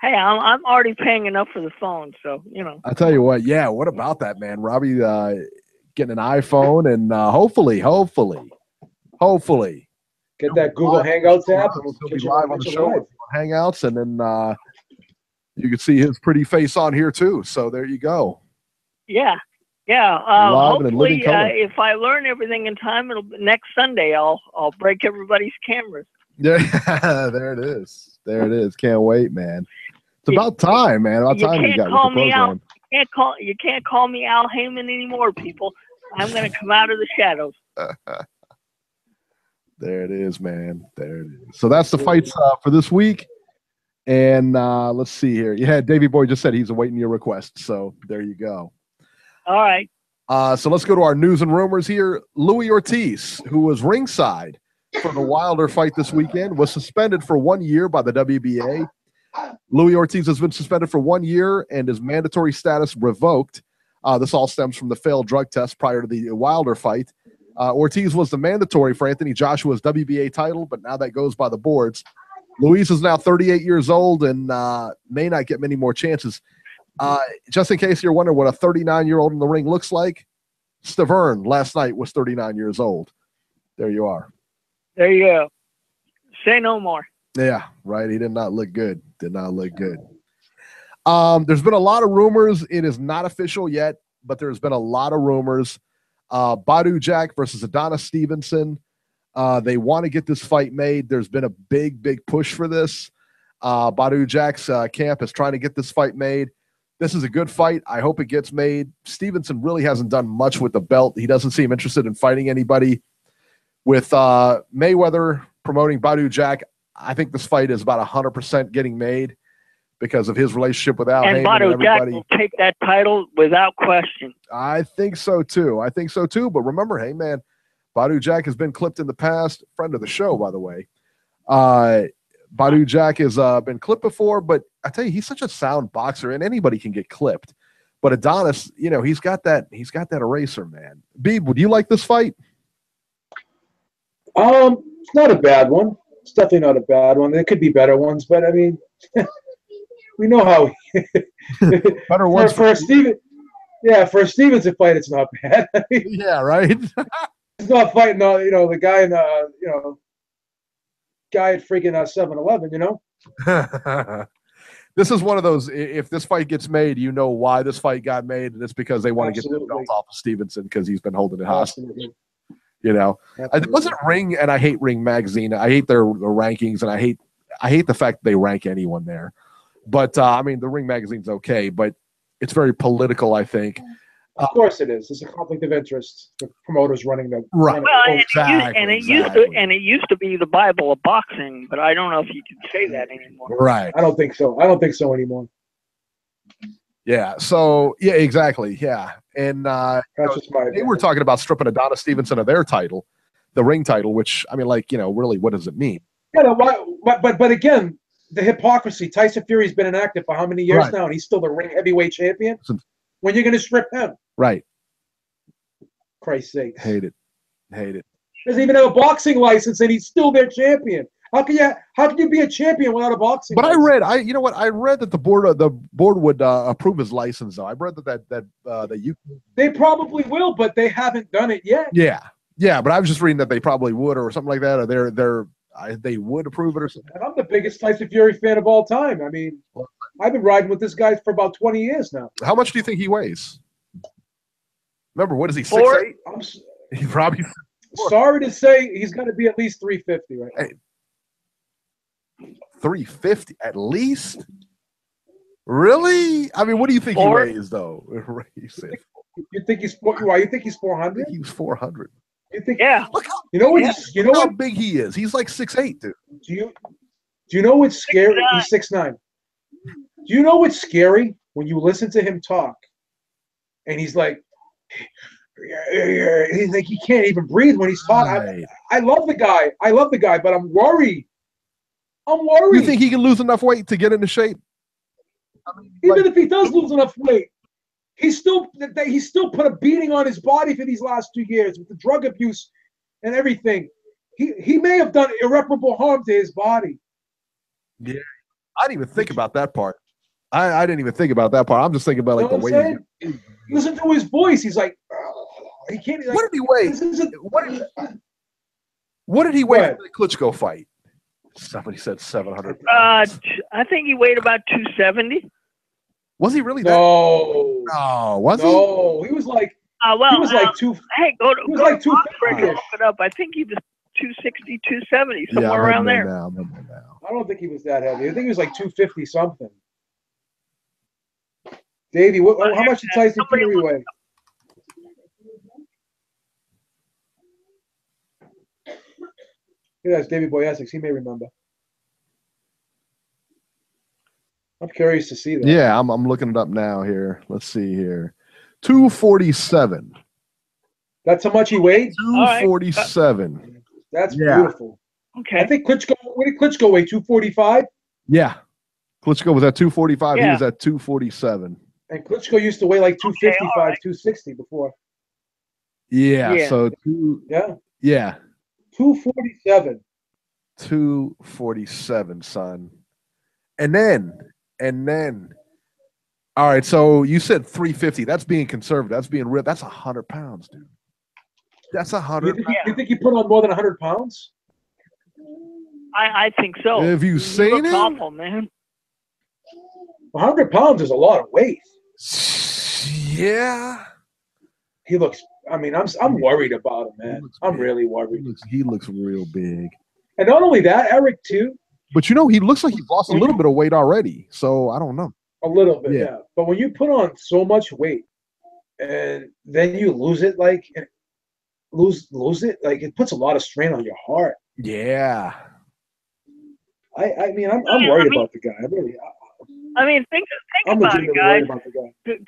Hey, I'm already paying enough for the phone, so, you know. I tell you what, yeah, what about that, man? Robbie getting an iPhone and hopefully get that Google Hangouts app. We'll be live on the show. Hangouts, and then you can see his pretty face on here too. So there you go. Yeah. Hopefully, if I learn everything in time, next Sunday I'll break everybody's cameras. Yeah, there it is. Can't wait, man. It's about time, man. About time you got with the program. You can't call me Al Heyman anymore, people. I'm going to come out of the shadows. There it is, man. There it is. So that's the fights for this week. And let's see here. Yeah, Davey Boy just said he's awaiting your request. So there you go. All right. So let's go to our news and rumors here. Louis Ortiz, who was ringside for the Wilder fight this weekend, was suspended for 1 year by the WBA. Louis Ortiz has been suspended for 1 year and his mandatory status revoked. This all stems from the failed drug test prior to the Wilder fight. Ortiz was the mandatory for Anthony Joshua's WBA title, but now that goes by the boards. Luis is now 38 years old and may not get many more chances. Just in case you're wondering what a 39-year-old in the ring looks like, Stiverne last night was 39 years old. There you are. There you go. Say no more. Yeah, right. He did not look good. There's been a lot of rumors. It is not official yet, but there's been a lot of rumors. Badu Jack versus Adonis Stevenson. They want to get this fight made. There's been a big push for this. Badu Jack's camp is trying to get this fight made. This is a good fight. I hope it gets made. Stevenson really hasn't done much with the belt. He doesn't seem interested in fighting anybody. With Mayweather promoting Badu Jack, I think this fight is about 100% getting made because of his relationship with Al Heyman and Badu Jack will take that title without question. I think so too. But remember, hey man, Badu Jack has been clipped in the past. Friend of the show, by the way. Badu Jack has been clipped before, but I tell you, he's such a sound boxer, and anybody can get clipped. But Adonis, you know, he's got that eraser, man. Beeb, would you like this fight? It's not a bad one. It's definitely not a bad one. There could be better ones, but I mean, we know how. Better ones for Steven. Yeah, for a Stevenson fight, it's not bad. Yeah, right. He's not fighting, the guy in the, guy at freaking 7-Eleven, you know. This is one of those. If this fight gets made, you know why this fight got made, and it's because they want to get the belt off of Stevenson because he's been holding it hostage. You know, it wasn't Ring, and I hate Ring magazine. I hate their rankings, and I hate the fact that they rank anyone there. But I mean, the Ring magazine's okay, but it's very political, I think. Of course it is. It's a conflict of interest. The promoters running the right. Well, it used to be the Bible of boxing, but I don't know if you can say that anymore. Right. I don't think so anymore. Yeah. So yeah, exactly. Yeah. And they were talking about stripping Adonis Stevenson of their title, the Ring title, which I mean, really, what does it mean? Yeah. But again, the hypocrisy. Tyson Fury's been inactive for how many years now, and he's still the Ring heavyweight champion. When you're going to strip him? Right. Christ's sake. Hate it. Doesn't even have a boxing license, and he's still their champion. How can you be a champion without a boxing license? But I read that the board would approve his license, though. I read that you. They probably will, but they haven't done it yet. Yeah, but I was just reading that they probably would, or something like that, or they would approve it, or something. And I'm the biggest Tyson Fury fan of all time. I mean, I've been riding with this guy for about 20 years now. How much do you think he weighs? Remember, what is he, 6'8"? He's probably. Sorry to say, he's got to be at least 350, right? 350 at least. Really? I mean, what do you think he weighs though? He said, You think he's why? You think he's 400? he was 400. You think? Yeah. Look how, You know what? You know how what? big he is. He's like 6'8", dude. Do you know what's scary? 6'9". He's 6'9". Do you know what's scary when you listen to him talk, and he's like he can't even breathe when he's talking. Right. I love the guy, but I'm worried. You think he can lose enough weight to get into shape? I mean, Even if he does lose enough weight, he's still put a beating on his body for these last 2 years with the drug abuse and everything. He may have done irreparable harm to his body. Yeah, I didn't even think about that part. I didn't even think about that part. I'm just thinking about like the way. Listen to his voice. He's like, he can't. Like, what did he weigh? What did he weigh for the Klitschko fight? Somebody said 700 pounds. I think he weighed about 270. Was he really? No, was he? No, he was like. Well, he was like two. Hey, go to like 250. Look it up. I think he was 260, 270, somewhere around there. I don't think he was that heavy. I think he was like 250 something. Davey, how much did Tyson Fury weigh? Yeah, that's Davey Boy Essex. He may remember. I'm curious to see that. Yeah, I'm looking it up now here. Let's see here. 247. That's how much he weighed? 247. That's beautiful. Okay. I think Klitschko, what did Klitschko weigh? 245? Yeah. Klitschko was at 245. Yeah. He was at 247. And Klitschko used to weigh like 255, 260 before. Yeah. So yeah. 247. 247, son. And then, all right, so you said 350. That's being conservative. That's being real. That's 100 pounds, dude. That's 100 pounds. You think he put on more than 100 pounds? I think so. Have you seen it? Awful, man. 100 pounds is a lot of weight. Yeah. He looks. I mean, I'm worried about him, man. I'm really worried. He looks real big. And not only that, Eric too. But you know, he looks like he's lost a little bit of weight already. So I don't know. A little bit, yeah. But when you put on so much weight and then you lose it, like lose it, like it puts a lot of strain on your heart. Yeah. I mean, I'm worried about the guy. I mean, think about it, guys.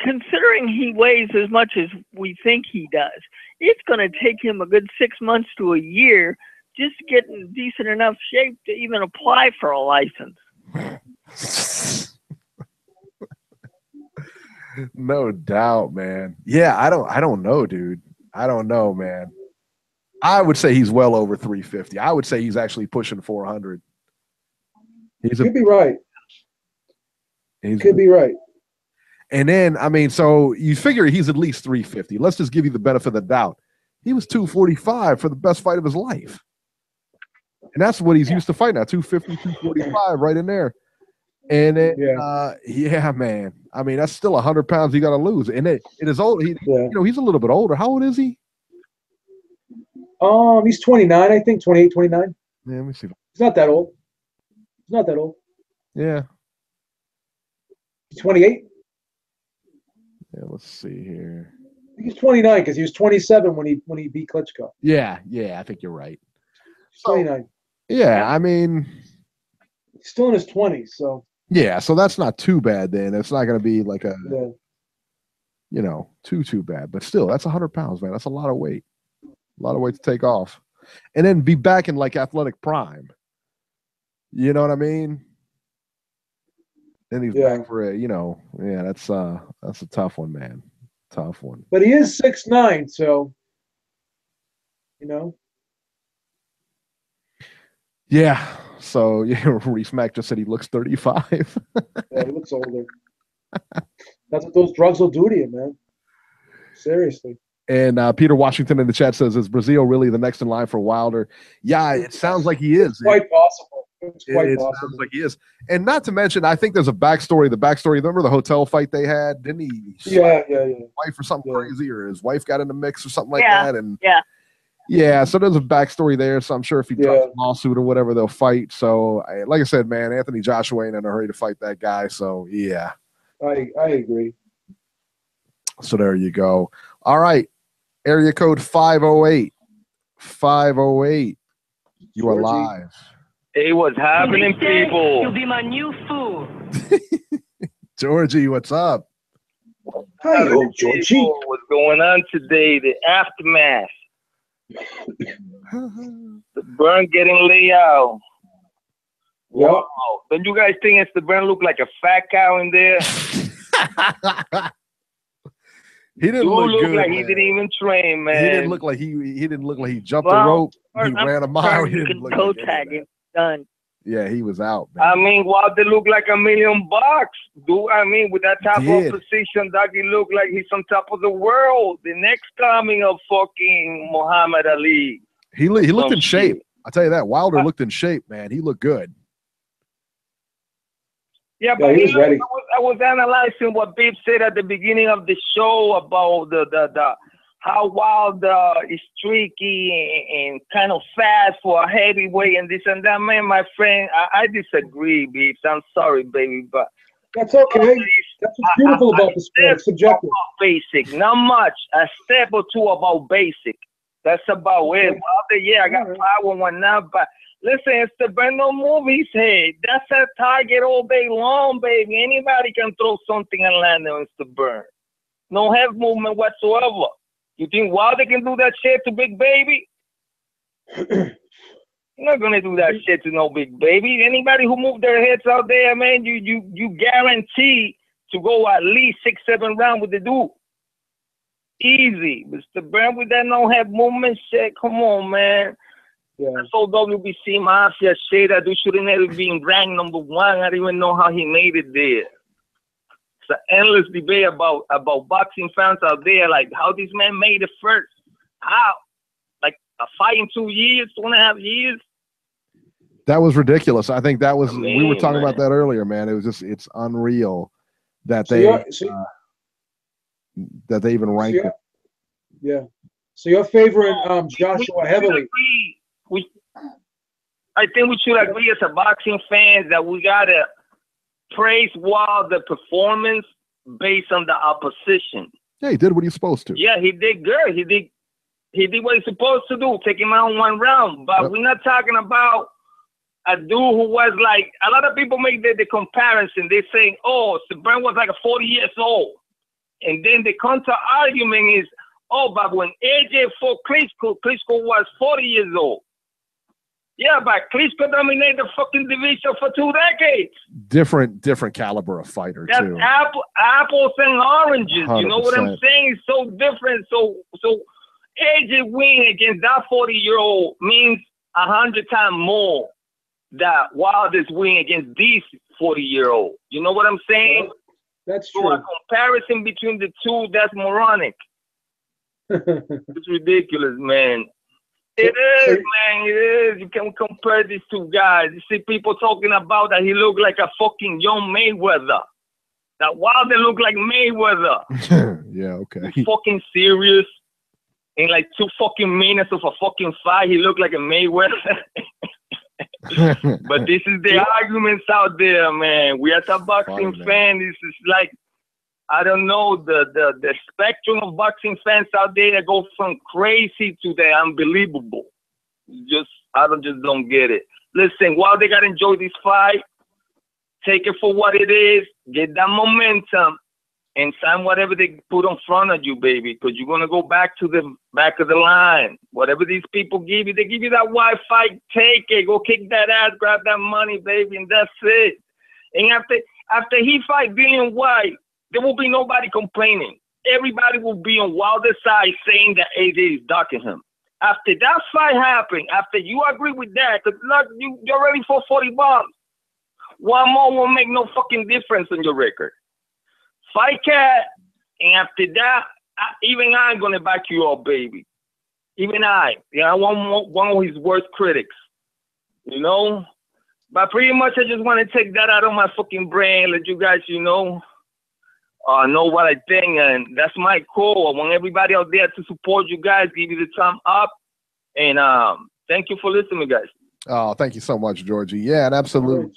Considering he weighs as much as we think he does, it's going to take him a good 6 months to a year just to get in decent enough shape to even apply for a license. No doubt, man. Yeah, I don't know, dude. I don't know, man. I would say he's well over 350. I would say he's actually pushing 400. Could be right. Could be right. And then, I mean, so you figure he's at least 350. Let's just give you the benefit of the doubt. He was 245 for the best fight of his life. And that's what he's used to fighting now, 250, 245, right in there. And then, yeah, man. I mean, that's still 100 pounds you got to lose. And it is old. You know, he's a little bit older. How old is he? He's 29, I think, 28, 29. Yeah, let me see. He's not that old. He's not that old. Yeah. He's 28? Yeah, let's see here. I think he's 29 because he was 27 when he beat Klitschko. Yeah, I think you're right. He's 29. Yeah, I mean, he's still in his 20s, so. Yeah, so that's not too bad then. It's not going to be like a, you know, too bad. But still, that's 100 pounds, man. That's a lot of weight. A lot of weight to take off. And then be back in like athletic prime. You know what I mean? Then he's back for it, you know. Yeah, that's a tough one, man. Tough one. But he is 6'9", so, you know. Yeah. So, yeah, Reese Mack just said he looks 35. Yeah, he looks older. That's what those drugs will do to you, man. Seriously. And Peter Washington in the chat says, is Brazil really the next in line for Wilder? Yeah, it sounds like he is. It's quite possible. It sounds like he is. And not to mention, I think there's a backstory. The backstory, remember the hotel fight they had? Didn't he? Yeah. Wife or something crazy, or his wife got in the mix or something like that. And Yeah, so there's a backstory there. So I'm sure if he drops a lawsuit or whatever, they'll fight. So, like I said, man, Anthony Joshua ain't in a hurry to fight that guy. So, yeah. I agree. So there you go. All right. Area code 508. 508. You are live. Hey, what's happening, people? You'll be my new fool. Georgie, what's up? Hi, Georgie. What's going on today? The aftermath. The burn getting laid out. Yep. Wow. Don't you guys think it's the burn look like a fat cow in there? He didn't look good, like man. he didn't even train, man. He didn't look like he jumped the rope. He ran a mile. He didn't look toe like tag him. Done. Yeah, he was out, man. I mean, Wilder look like $1 million. With that type of position, Doggy look like he's on top of the world. The next coming of fucking Muhammad Ali. He looked in shape. I tell you that. Wilder looked in shape, man. He looked good. Yeah, but he was ready. I was analyzing what Beeb said at the beginning of the show about the how Wilder is streaky and kind of fast for a heavyweight and this and that. Man, my friend, I disagree, Beeb. I'm sorry, baby, but that's okay. That's what's beautiful about the sport. It's subjective. Basic, not much. A step or two about basic. That's about it. Wilder, yeah, I got power one now, but listen, it's the Brendo move his head. That's a target all day long, baby. Anybody can throw something and land on the burn. No head movement whatsoever. You think Wilder can do that shit to Big Baby? You're not gonna do that shit to no Big Baby. Anybody who move their heads out there, man, you guarantee to go at least 6-7 rounds with the dude. Easy. Mr. Brand with that no head movement shit. Come on, man. Yeah. That's all WBC Mafia shit. That dude shouldn't have been ranked number 1. I don't even know how he made it there. It's an endless debate about boxing fans out there, like how this man made it first. How? Like a fight in 2 years, 2.5 years? That was ridiculous. I think that was, we were talking about that earlier, man. It was just, it's unreal that that they even ranked it. Yeah. So you're favoring Joshua heavily. I think we should agree as a boxing fans that we gotta praise Wilder's performance based on the opposition. Yeah, he did what he's supposed to. Yeah, he did good. He did what he's supposed to do, take him out in 1 round. But we're not talking about a dude who was like, a lot of people make the comparison. They're saying, oh, Sabran was like 40 years old. And then the counter argument is, oh, but when AJ fought Klitschko was 40 years old. Yeah, but Klitschko dominated the fucking division for 2 decades. Different caliber of fighter, that's too. Apples and oranges. 100%. You know what I'm saying? It's so different. So AJ winning against that 40-year-old means 100 times more that Wilder's winning against these 40-year-old. You know what I'm saying? That's so true. A comparison between the two, that's moronic. It's ridiculous, man. It is, man. It is. You can compare these two guys. You see people talking about that he looked like a fucking young Mayweather. That Wilder looked like Mayweather. Yeah, okay. He's fucking serious. In like 2 fucking minutes of a fucking fight, he looked like a Mayweather. But this is the arguments out there, man. We as a boxing fan, this is like, I don't know, the spectrum of boxing fans out there that go from crazy to the unbelievable. I just don't get it. Listen, while they gotta enjoy this fight, take it for what it is, get that momentum, and sign whatever they put in front of you, baby, because you're gonna go back to the back of the line. Whatever these people give you, they give you that white fight, take it, go kick that ass, grab that money, baby, and that's it. And after he fight Dillian White, there will be nobody complaining. Everybody will be on Wilder's side saying that AJ is ducking him. After that fight happened, after you agree with that, because look, you're ready for 40 bombs. One more won't make no fucking difference on your record. Fight Cat, and after that, even I'm gonna back you up, baby. Even I. Yeah, I want one of his worst critics. You know? But pretty much I just want to take that out of my fucking brain, let you guys, know what I think, and that's my call. I want everybody out there to support you guys, give you the thumb up, And thank you for listening, guys. Oh, thank you so much, Georgie. Yeah, and absolutely.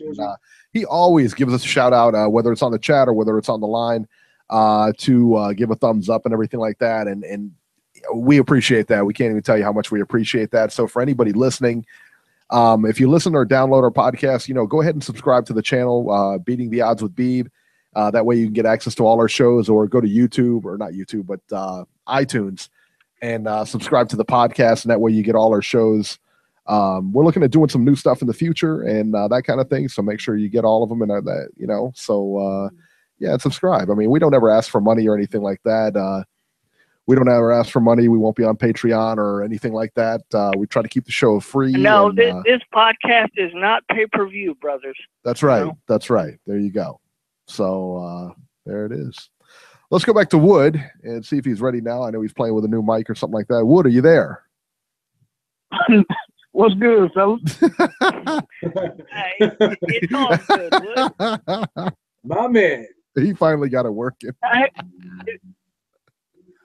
He always gives us a shout out, whether it's on the chat or whether it's on the line, to give a thumbs up and everything like that. And we appreciate that. We can't even tell you how much we appreciate that. So for anybody listening, if you listen or download our podcast, go ahead and subscribe to the channel, Beating the Odds with Beeb. That way you can get access to all our shows, or go to YouTube, or not YouTube, but iTunes, and subscribe to the podcast. And that way you get all our shows. We're looking at doing some new stuff in the future and that kind of thing. So make sure you get all of them and that, so yeah, subscribe. I mean, we don't ever ask for money or anything like that. We don't ever ask for money. We won't be on Patreon or anything like that. We try to keep the show free. No, this podcast is not pay-per-view, brothers. That's right. That's right. There you go. So there it is. Let's go back to Wood and see if he's ready now. I know he's playing with a new mic or something like that. Wood, are you there? What's good, fellas? It's all good, Wood. My man. He finally got it working.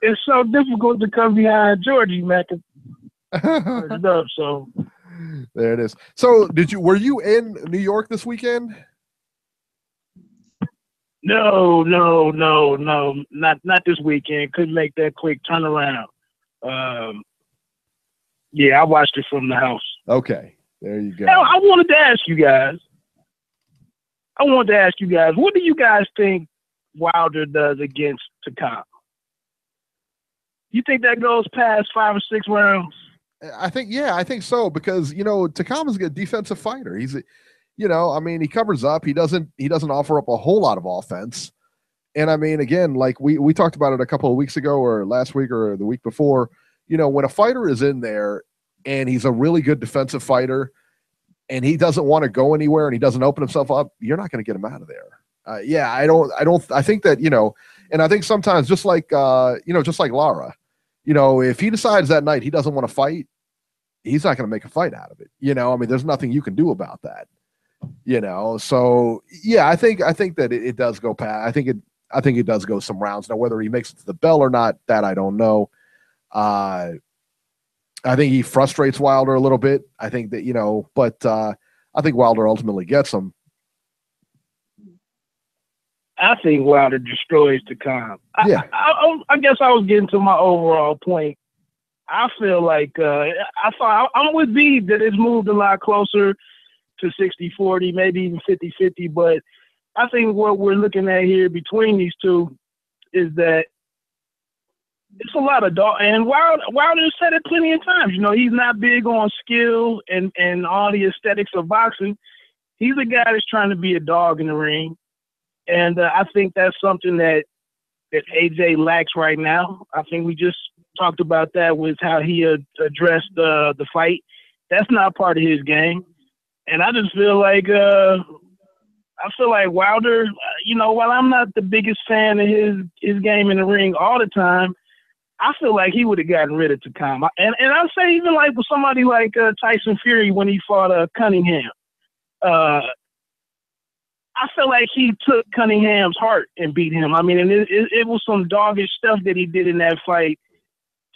It's so difficult to come behind Georgie, man. So there it is. So were you in New York this weekend? No, not this weekend. Couldn't make that quick turnaround. Yeah, I watched it from the house. Okay, there you go. Now, I wanted to ask you guys, what do you guys think Wilder does against Takam? You think that goes past 5 or 6 rounds? I think so, because Takam is a good defensive fighter. He's I mean, he covers up. He doesn't offer up a whole lot of offense. And I mean, again, like we talked about it a couple of weeks ago, or last week, or the week before. When a fighter is in there and he's a really good defensive fighter and he doesn't want to go anywhere and he doesn't open himself up, you're not going to get him out of there. I think that, and I think sometimes just like Lara, if he decides that night he doesn't want to fight, he's not going to make a fight out of it. I mean, there's nothing you can do about that, so yeah, I think that it does go past. I think it does go some rounds. Now, whether he makes it to the bell or not, that I don't know. I think he frustrates Wilder a little bit. I think that, but I think Wilder ultimately gets him. I think Wilder destroys Takam. Yeah. I guess I was getting to my overall point. I feel like I'm with Beeb that it's moved a lot closer to 60-40, maybe even 50-50. But I think what we're looking at here between these two is that it's a lot of dog. And Wilder said it plenty of times. He's not big on skill and all the aesthetics of boxing. He's a guy that's trying to be a dog in the ring. And I think that's something that AJ lacks right now. I think we just talked about that with how he addressed the fight. That's not part of his game. And I just feel like Wilder, while I'm not the biggest fan of his game in the ring all the time, I feel like he would have gotten rid of Takam. And I'd say even like with somebody like Tyson Fury when he fought Cunningham. I feel like he took Cunningham's heart and beat him. I mean, and it was some doggish stuff that he did in that fight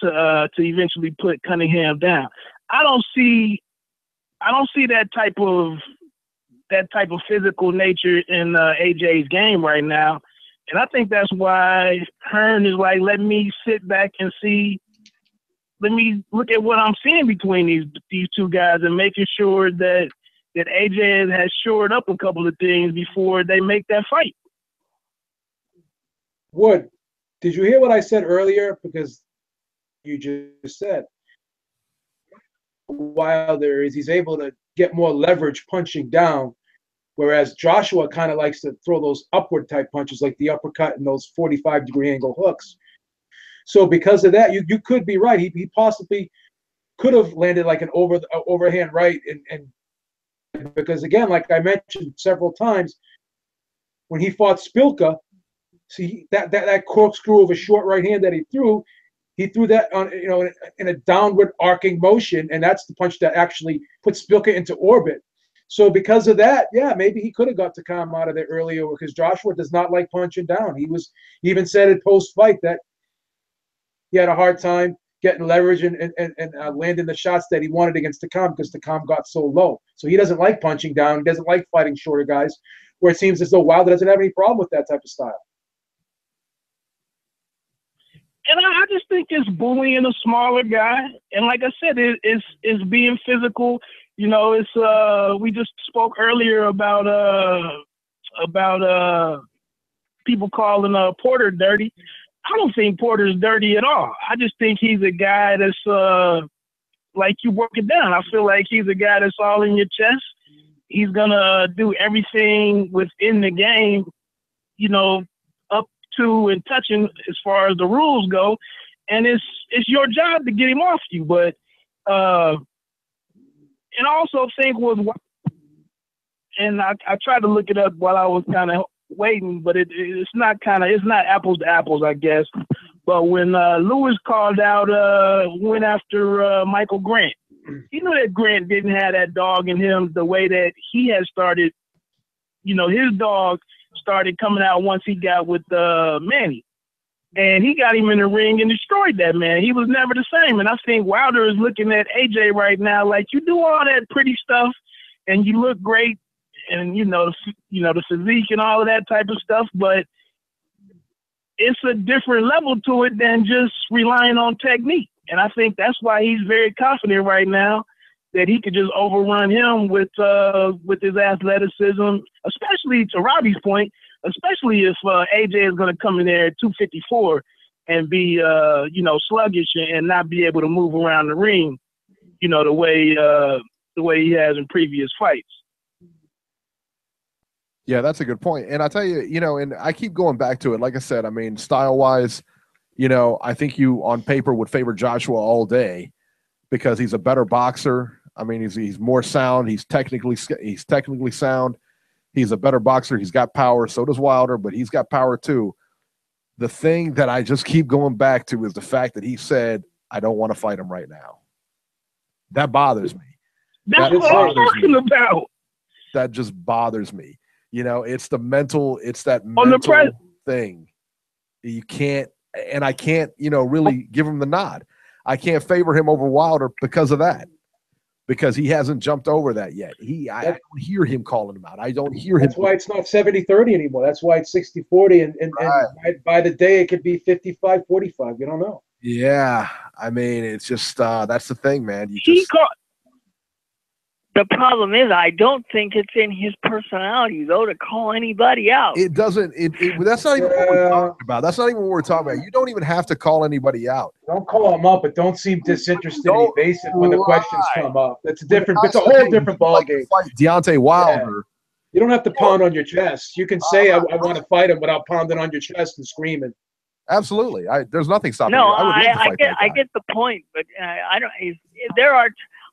to eventually put Cunningham down. I don't see that type of physical nature in AJ's game right now. And I think that's why Hearn is like, let me sit back and see, let me look at what I'm seeing between these two guys and making sure that AJ has shored up a couple of things before they make that fight. Wood, did you hear what I said earlier? Because you just said Wilder he's able to get more leverage punching down, whereas Joshua kind of likes to throw those upward type punches like the uppercut and those 45-degree angle hooks. So because of that, you could be right. He possibly could have landed like an overhand right, and because again, like I mentioned several times, when he fought Spilka, see that corkscrew of a short right hand that he threw that on in a downward arcing motion, and that's the punch that actually put Spilka into orbit. So because of that, yeah, maybe he could have got Takam out of there earlier, because Joshua does not like punching down. He even said it post-fight that he had a hard time getting leverage and landing the shots that he wanted against Takam because Takam got so low. So he doesn't like punching down. He doesn't like fighting shorter guys, where it seems as though Wilder doesn't have any problem with that type of style. And I just think it's bullying a smaller guy. And like I said, it's being physical. You know, it's we just spoke earlier about people calling Porter dirty. I don't think Porter's dirty at all. I just think he's a guy that's like you work it down. I feel like he's a guy that's all in your chest. He's gonna do everything within the game, you know, up to and touching as far as the rules go. And it's your job to get him off you. But and I also think and I tried to look it up while I was kind of waiting, but it's not apples to apples, I guess. But when Lewis called out, went after Michael Grant, he knew that Grant didn't have that dog in him the way that he had started. You know, his dog started coming out once he got with Manny. And he got him in the ring and destroyed that man. He was never the same. And I think Wilder is looking at AJ right now like, you do all that pretty stuff and you look great, and you know the physique and all of that type of stuff, but it's a different level to it than just relying on technique. And I think that's why he's very confident right now that he could just overrun him with his athleticism, especially to Robbie's point, especially if AJ is going to come in there at 254 and be sluggish and not be able to move around the ring, you know, the way he has in previous fights. Yeah, that's a good point. And I tell you, you know, and I keep going back to it. Like I said, I mean, style-wise, you know, I think you on paper would favor Joshua all day because he's a better boxer. I mean, he's more sound. He's technically sound. He's a better boxer. He's got power. So does Wilder, but he's got power too. The thing that I just keep going back to is the fact that he said, I don't want to fight him right now. That bothers me. That's what I'm talking about. That just bothers me. You know, it's that mental thing. You can't, and I can't, you know, really give him the nod. I can't favor him over Wilder because of that, because he hasn't jumped over that yet. I don't hear him calling him out. I don't hear him. That's why it's not 70-30 anymore. That's why it's 60-40, and by the day it could be 55-45. You don't know. Yeah, I mean, it's just that's the thing, man. The problem is, I don't think it's in his personality, though, to call anybody out. It doesn't. That's not even what we're talking about. That's not even what we're talking about. You don't even have to call anybody out. Don't call him up, but don't seem disinterested and evasive when the questions come up. That's a different. It's a whole different ballgame. Deontay Wilder. Yeah. You don't have to pound on your chest. You can say, "I want to fight him," without pounding on your chest and screaming. Absolutely. There's nothing stopping me. I get the point, but I don't.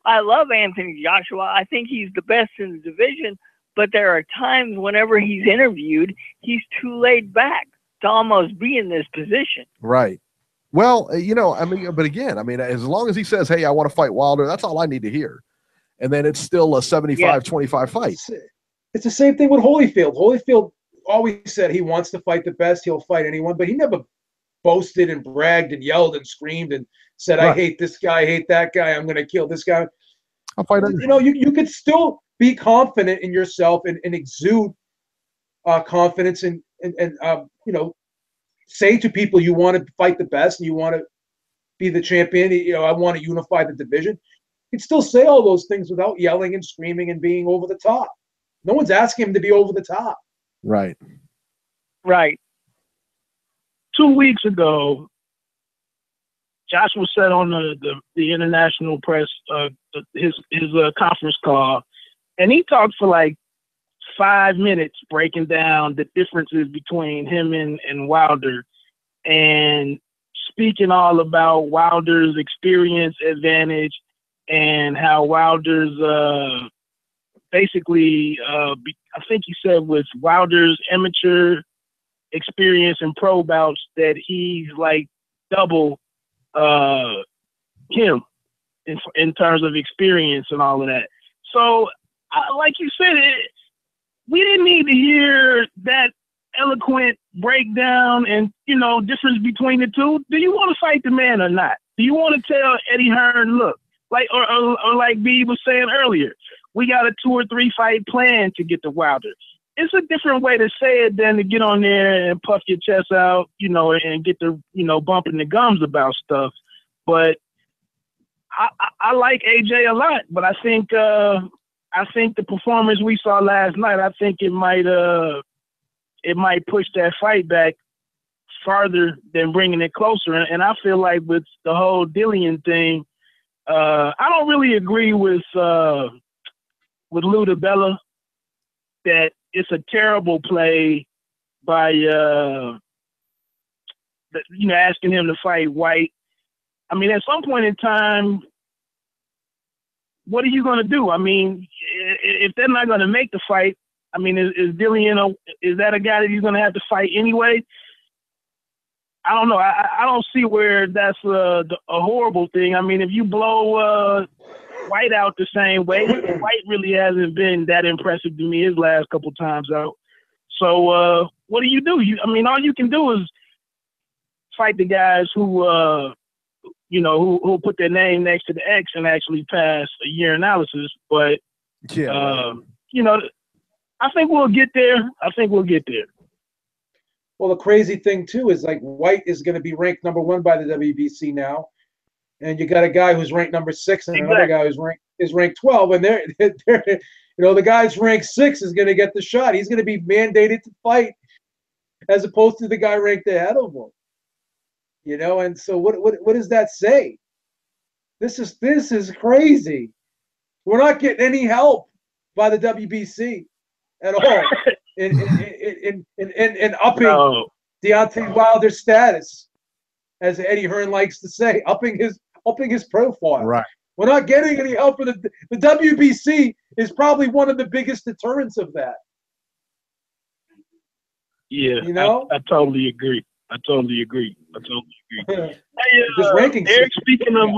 I love Anthony Joshua. I think he's the best in the division, but there are times whenever he's interviewed, he's too laid back to almost be in this position. Right. Well, you know, I mean, but again, I mean, as long as he says, hey, I want to fight Wilder, that's all I need to hear. And then it's still a 75-25 fight. It's the same thing with Holyfield. Holyfield always said he wants to fight the best. He'll fight anyone, but he never boasted and bragged and yelled and screamed and said, I hate this guy, I hate that guy, I'm going to kill this guy. I'll fight him. You know, you could still be confident in yourself and exude confidence and you know, say to people you want to fight the best and you want to be the champion. You know, I want to unify the division. You can still say all those things without yelling and screaming and being over the top. No one's asking him to be over the top. Right. Right. 2 weeks ago, Joshua said on the international press, his conference call, and he talked for like 5 minutes breaking down the differences between him and Wilder and speaking all about Wilder's experience advantage and how Wilder's basically, I think he said with Wilder's amateur experience and pro bouts that he's like double him in terms of experience and all of that. So, like you said, we didn't need to hear that eloquent breakdown and, you know, difference between the two. Do you want to fight the man or not? Do you want to tell Eddie Hearn, look, like or like Beeb was saying earlier, we got a 2 or 3 fight plan to get to Wilder? It's a different way to say it than to get on there and puff your chest out, and get the, bumping the gums about stuff. But I like AJ a lot, but I think the performance we saw last night, I think it might push that fight back farther than bringing it closer. And I feel like with the whole Dillian thing, I don't really agree with Lou DiBella that it's a terrible play by asking him to fight White. I mean, at some point in time, what are you going to do? I mean, if they're not going to make the fight, I mean, is Dillian is that a guy that he's going to have to fight anyway? I don't know. I don't see where that's a horrible thing. I mean, if you blow White out the same way, White really hasn't been that impressive to me his last couple times out. So what do? All you can do is fight the guys who put their name next to the X and actually pass a year analysis. But I think we'll get there. Well, the crazy thing too is like White is going to be ranked number 1 by the WBC now, and you got a guy who's ranked number 6 and another guy who's ranked 12, and they're the guy's ranked 6 is going to get the shot. He's going to be mandated to fight, as opposed to the guy ranked ahead of him. And so what does that say? This is crazy. We're not getting any help by the WBC at all in upping Deontay Wilder's status, as Eddie Hearn likes to say, upping his profile. Right. We're not getting any help for the WBC is probably one of the biggest deterrents of that. Yeah, I totally agree. Hey, Eric, speaking of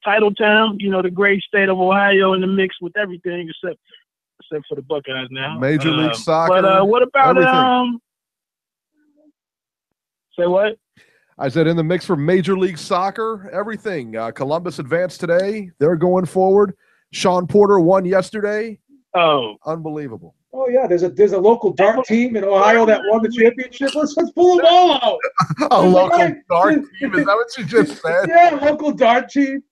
Titletown, the great state of Ohio in the mix with everything except for the Buckeyes now. Major League Soccer. But what about everything. Say what? I said in the mix for Major League Soccer, everything. Columbus advanced today. They're going forward. Sean Porter won yesterday. Oh, unbelievable. Oh yeah, there's a local dart team in Ohio that won the championship. Let's pull them all out. A local dart team? Is that what you just said? Yeah, local dart team.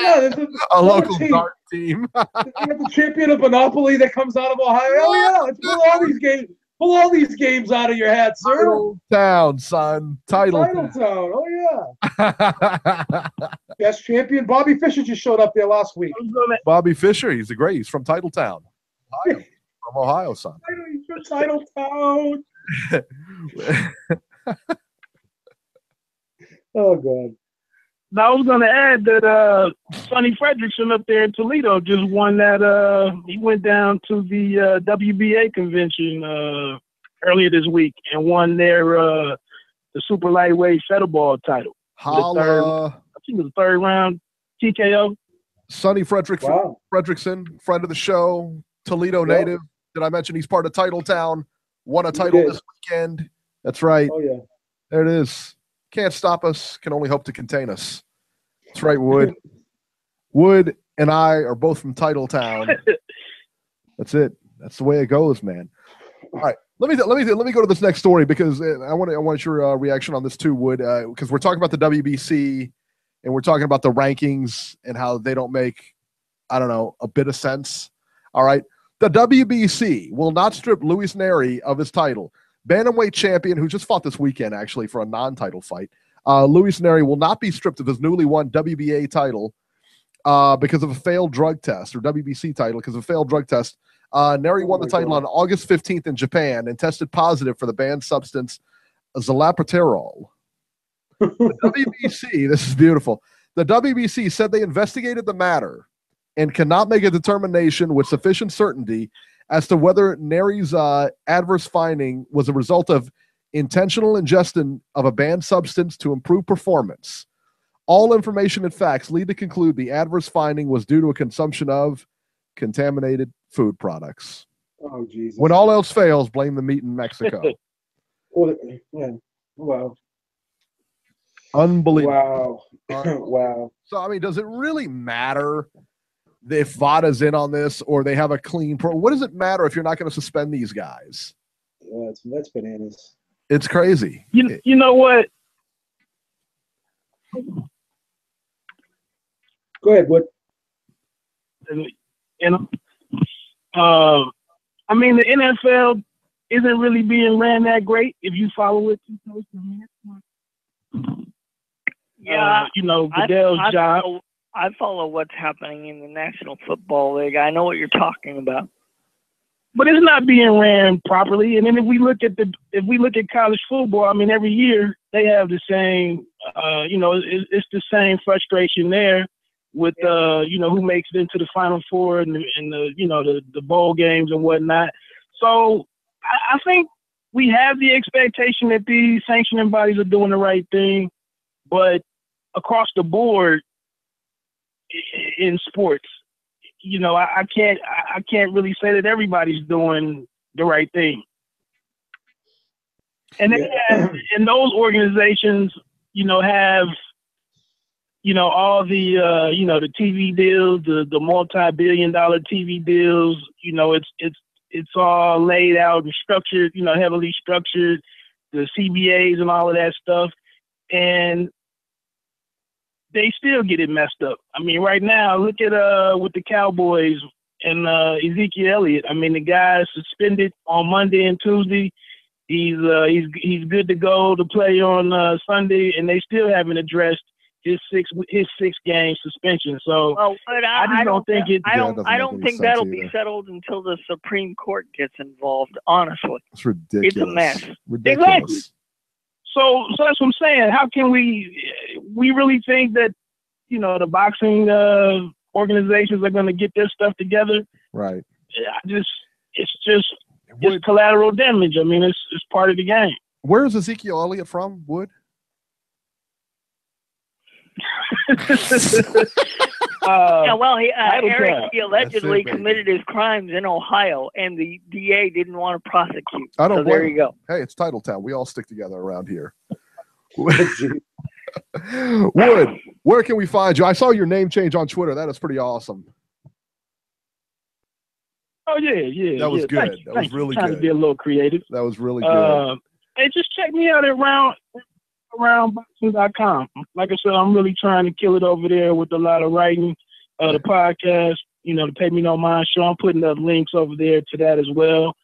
Yeah, there's a local dart team. You have the champion of Monopoly that comes out of Ohio. Oh yeah, let's pull all these games. Pull all these games out of your hat, sir. Titletown, son. Titletown. Oh yeah. Best champion Bobby Fischer just showed up there last week. Bobby Fischer, he's from Titletown, Ohio. From Ohio, son. He's from Titletown. Oh God. Now, I was going to add that Sonny Fredrickson up there in Toledo just won that. He went down to the WBA convention earlier this week and won the super lightweight featherball title. Holla. I think it was the 3rd round TKO. Sonny Fredrickson, friend of the show, Toledo native. Did I mention he's part of Titletown? Won a title this weekend. That's right. Oh yeah. There it is. Can't stop us, can only hope to contain us. That's right, Wood. Wood and I are both from Titletown. That's it. That's the way it goes, man. All right, let me go to this next story because I want your reaction on this too, Wood. Because we're talking about the WBC and we're talking about the rankings and how they don't make, I don't know, a bit of sense. All right, the WBC will not strip Luis Neri of his title. Bantamweight champion, who just fought this weekend, actually, for a non-title fight. Luis Neri will not be stripped of his newly won WBA title because of a failed drug test, or WBC title because of a failed drug test. Neri won the title on August 15th in Japan and tested positive for the banned substance zolaperidol. The WBC, this is beautiful. The WBC said they investigated the matter and cannot make a determination with sufficient certainty as to whether Neri's adverse finding was a result of intentional ingestion of a banned substance to improve performance. All information and facts lead to conclude the adverse finding was due to a consumption of contaminated food products. Oh, Jesus. When all else fails, blame the meat in Mexico. Well, yeah. Well. Unbelievable. Wow. Wow. So, I mean, does it really matter if VADA's in on this or they have a clean pro? What does it matter if you're not going to suspend these guys? Yeah, that's bananas. It's crazy. You know what? Go ahead, Wood. I mean, the NFL isn't really being ran that great if you follow it. Yeah, Goodell's job. I follow what's happening in the National Football League. I know what you're talking about. But it's not being ran properly. And then if we look at college football, I mean, every year they have the same, it's the same frustration there with, who makes it into the Final Four and the bowl games and whatnot. So I think we have the expectation that these sanctioning bodies are doing the right thing, but across the board in sports, I can't really say that everybody's doing the right thing. And and those organizations, have, all the, the TV deals, the multi-billion-dollar TV deals. It's all laid out and structured, heavily structured, the CBAs and all of that stuff, and they still get it messed up. I mean, right now, look at with the Cowboys and Ezekiel Elliott. I mean, the guy is suspended on Monday and Tuesday. He's good to go to play on Sunday, and they still haven't addressed his six game suspension. So I don't think that'll be settled until the Supreme Court gets involved. Honestly, it's ridiculous. It's a mess. Ridiculous. Exactly. So that's what I'm saying. How can we really think that, the boxing organizations are going to get their stuff together? Right. It's just collateral damage. I mean, it's part of the game. Where is Ezekiel Elliott from, Wood? Eric, he allegedly committed his crimes in Ohio, and the DA didn't want to prosecute. There you go. Hey, it's Titletown. We all stick together around here. Wood, where can we find you? I saw your name change on Twitter. That is pretty awesome. Oh yeah. That was good. That was really good. Trying to be a little creative. That was really good. Hey, just check me out at roundboxing.com. Like I said, I'm really trying to kill it over there with a lot of writing. The podcast, the Pay Me No Mind show. I'm putting up links over there to that as well.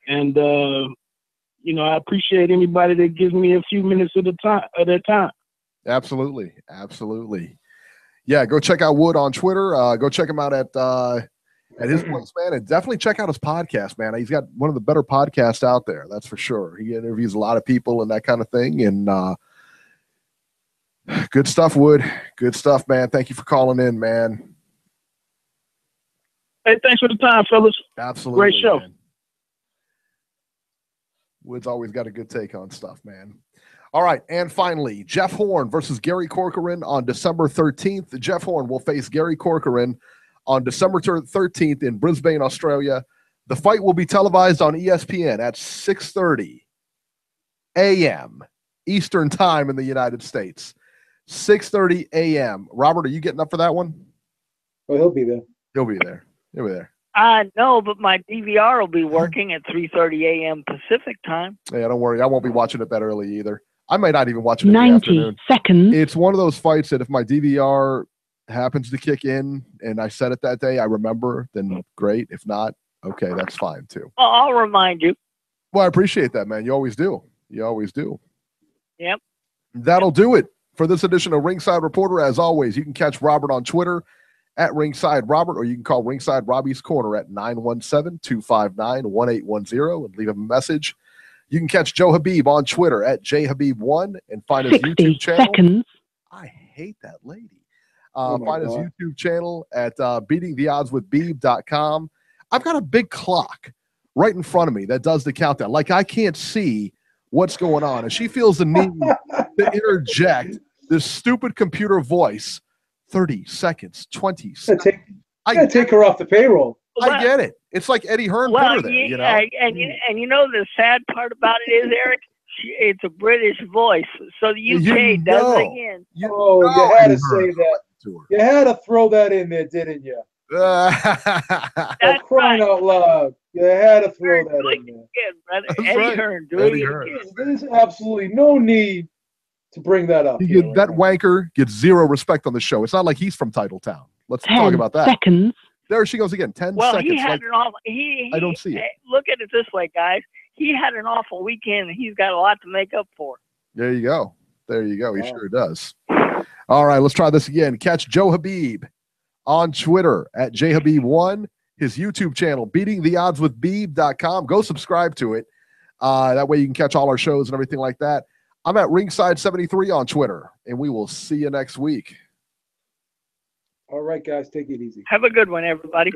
And I appreciate anybody that gives me a few minutes of their time. Absolutely. Yeah, go check out Wood on Twitter. Go check him out at his place, man, and definitely check out his podcast, man. He's got one of the better podcasts out there, that's for sure. He interviews a lot of people and that kind of thing, and good stuff, Wood. Good stuff, man. Thank you for calling in, man. Hey, thanks for the time, fellas. Absolutely. Great show. Man. Wood's always got a good take on stuff, man. All right, and finally, Jeff Horn versus Gary Corcoran on December 13th. Jeff Horn will face Gary Corcoran on December 13th in Brisbane, Australia. The fight will be televised on ESPN at 6:30 a.m. Eastern Time in the United States. 6:30 a.m. Robert, are you getting up for that one? Oh, he'll be there. He'll be there. No, but my DVR will be working at 3:30 a.m. Pacific time. Yeah, don't worry. I won't be watching it that early either. I might not even watch it in the afternoon. 90 seconds. It's one of those fights that if my DVR happens to kick in and I said it that day, I remember, then great. If not, okay, that's fine too. I'll remind you. Well, I appreciate that, man. You always do. Yep. That'll do it for this edition of Ringside Reporter. As always, you can catch Robert on Twitter at Ringside Robert, or you can call Ringside Robbie's Corner at 917-259-1810 and leave him a message. You can catch Joe Habib on Twitter at jhabib1 and find his YouTube channel. Seconds. I hate that lady. Find his YouTube channel at beatingtheoddswithbeeb.com. I've got a big clock right in front of me that does the countdown. Like I can't see what's going on. And she feels the need to interject this stupid computer voice. 30 seconds, 20 seconds. I take her off the payroll. I get it. It's like Eddie Hearn put her there, and the sad part about it is, Eric, it's a British voice, so the UK does it again. You had to say that. You had to throw that in there, didn't you? That's crying out loud. You had to throw that in there. Eddie Hearn, do it again. There's absolutely no need to bring that up. That wanker gets zero respect on the show. It's not like he's from Titletown. Let's talk about that. 10 seconds. There she goes again. 10 well, seconds. He had an awful, I don't see it. Look at it this way, guys. He had an awful weekend, and he's got a lot to make up for. There you go. There you go. He sure does. All right, let's try this again. Catch Joe Habib on Twitter at jhabib1. His YouTube channel, beatingtheoddswithbeeb.com. Go subscribe to it. That way you can catch all our shows and everything like that. I'm at Ringside73 on Twitter, and we will see you next week. All right, guys, take it easy. Have a good one, everybody.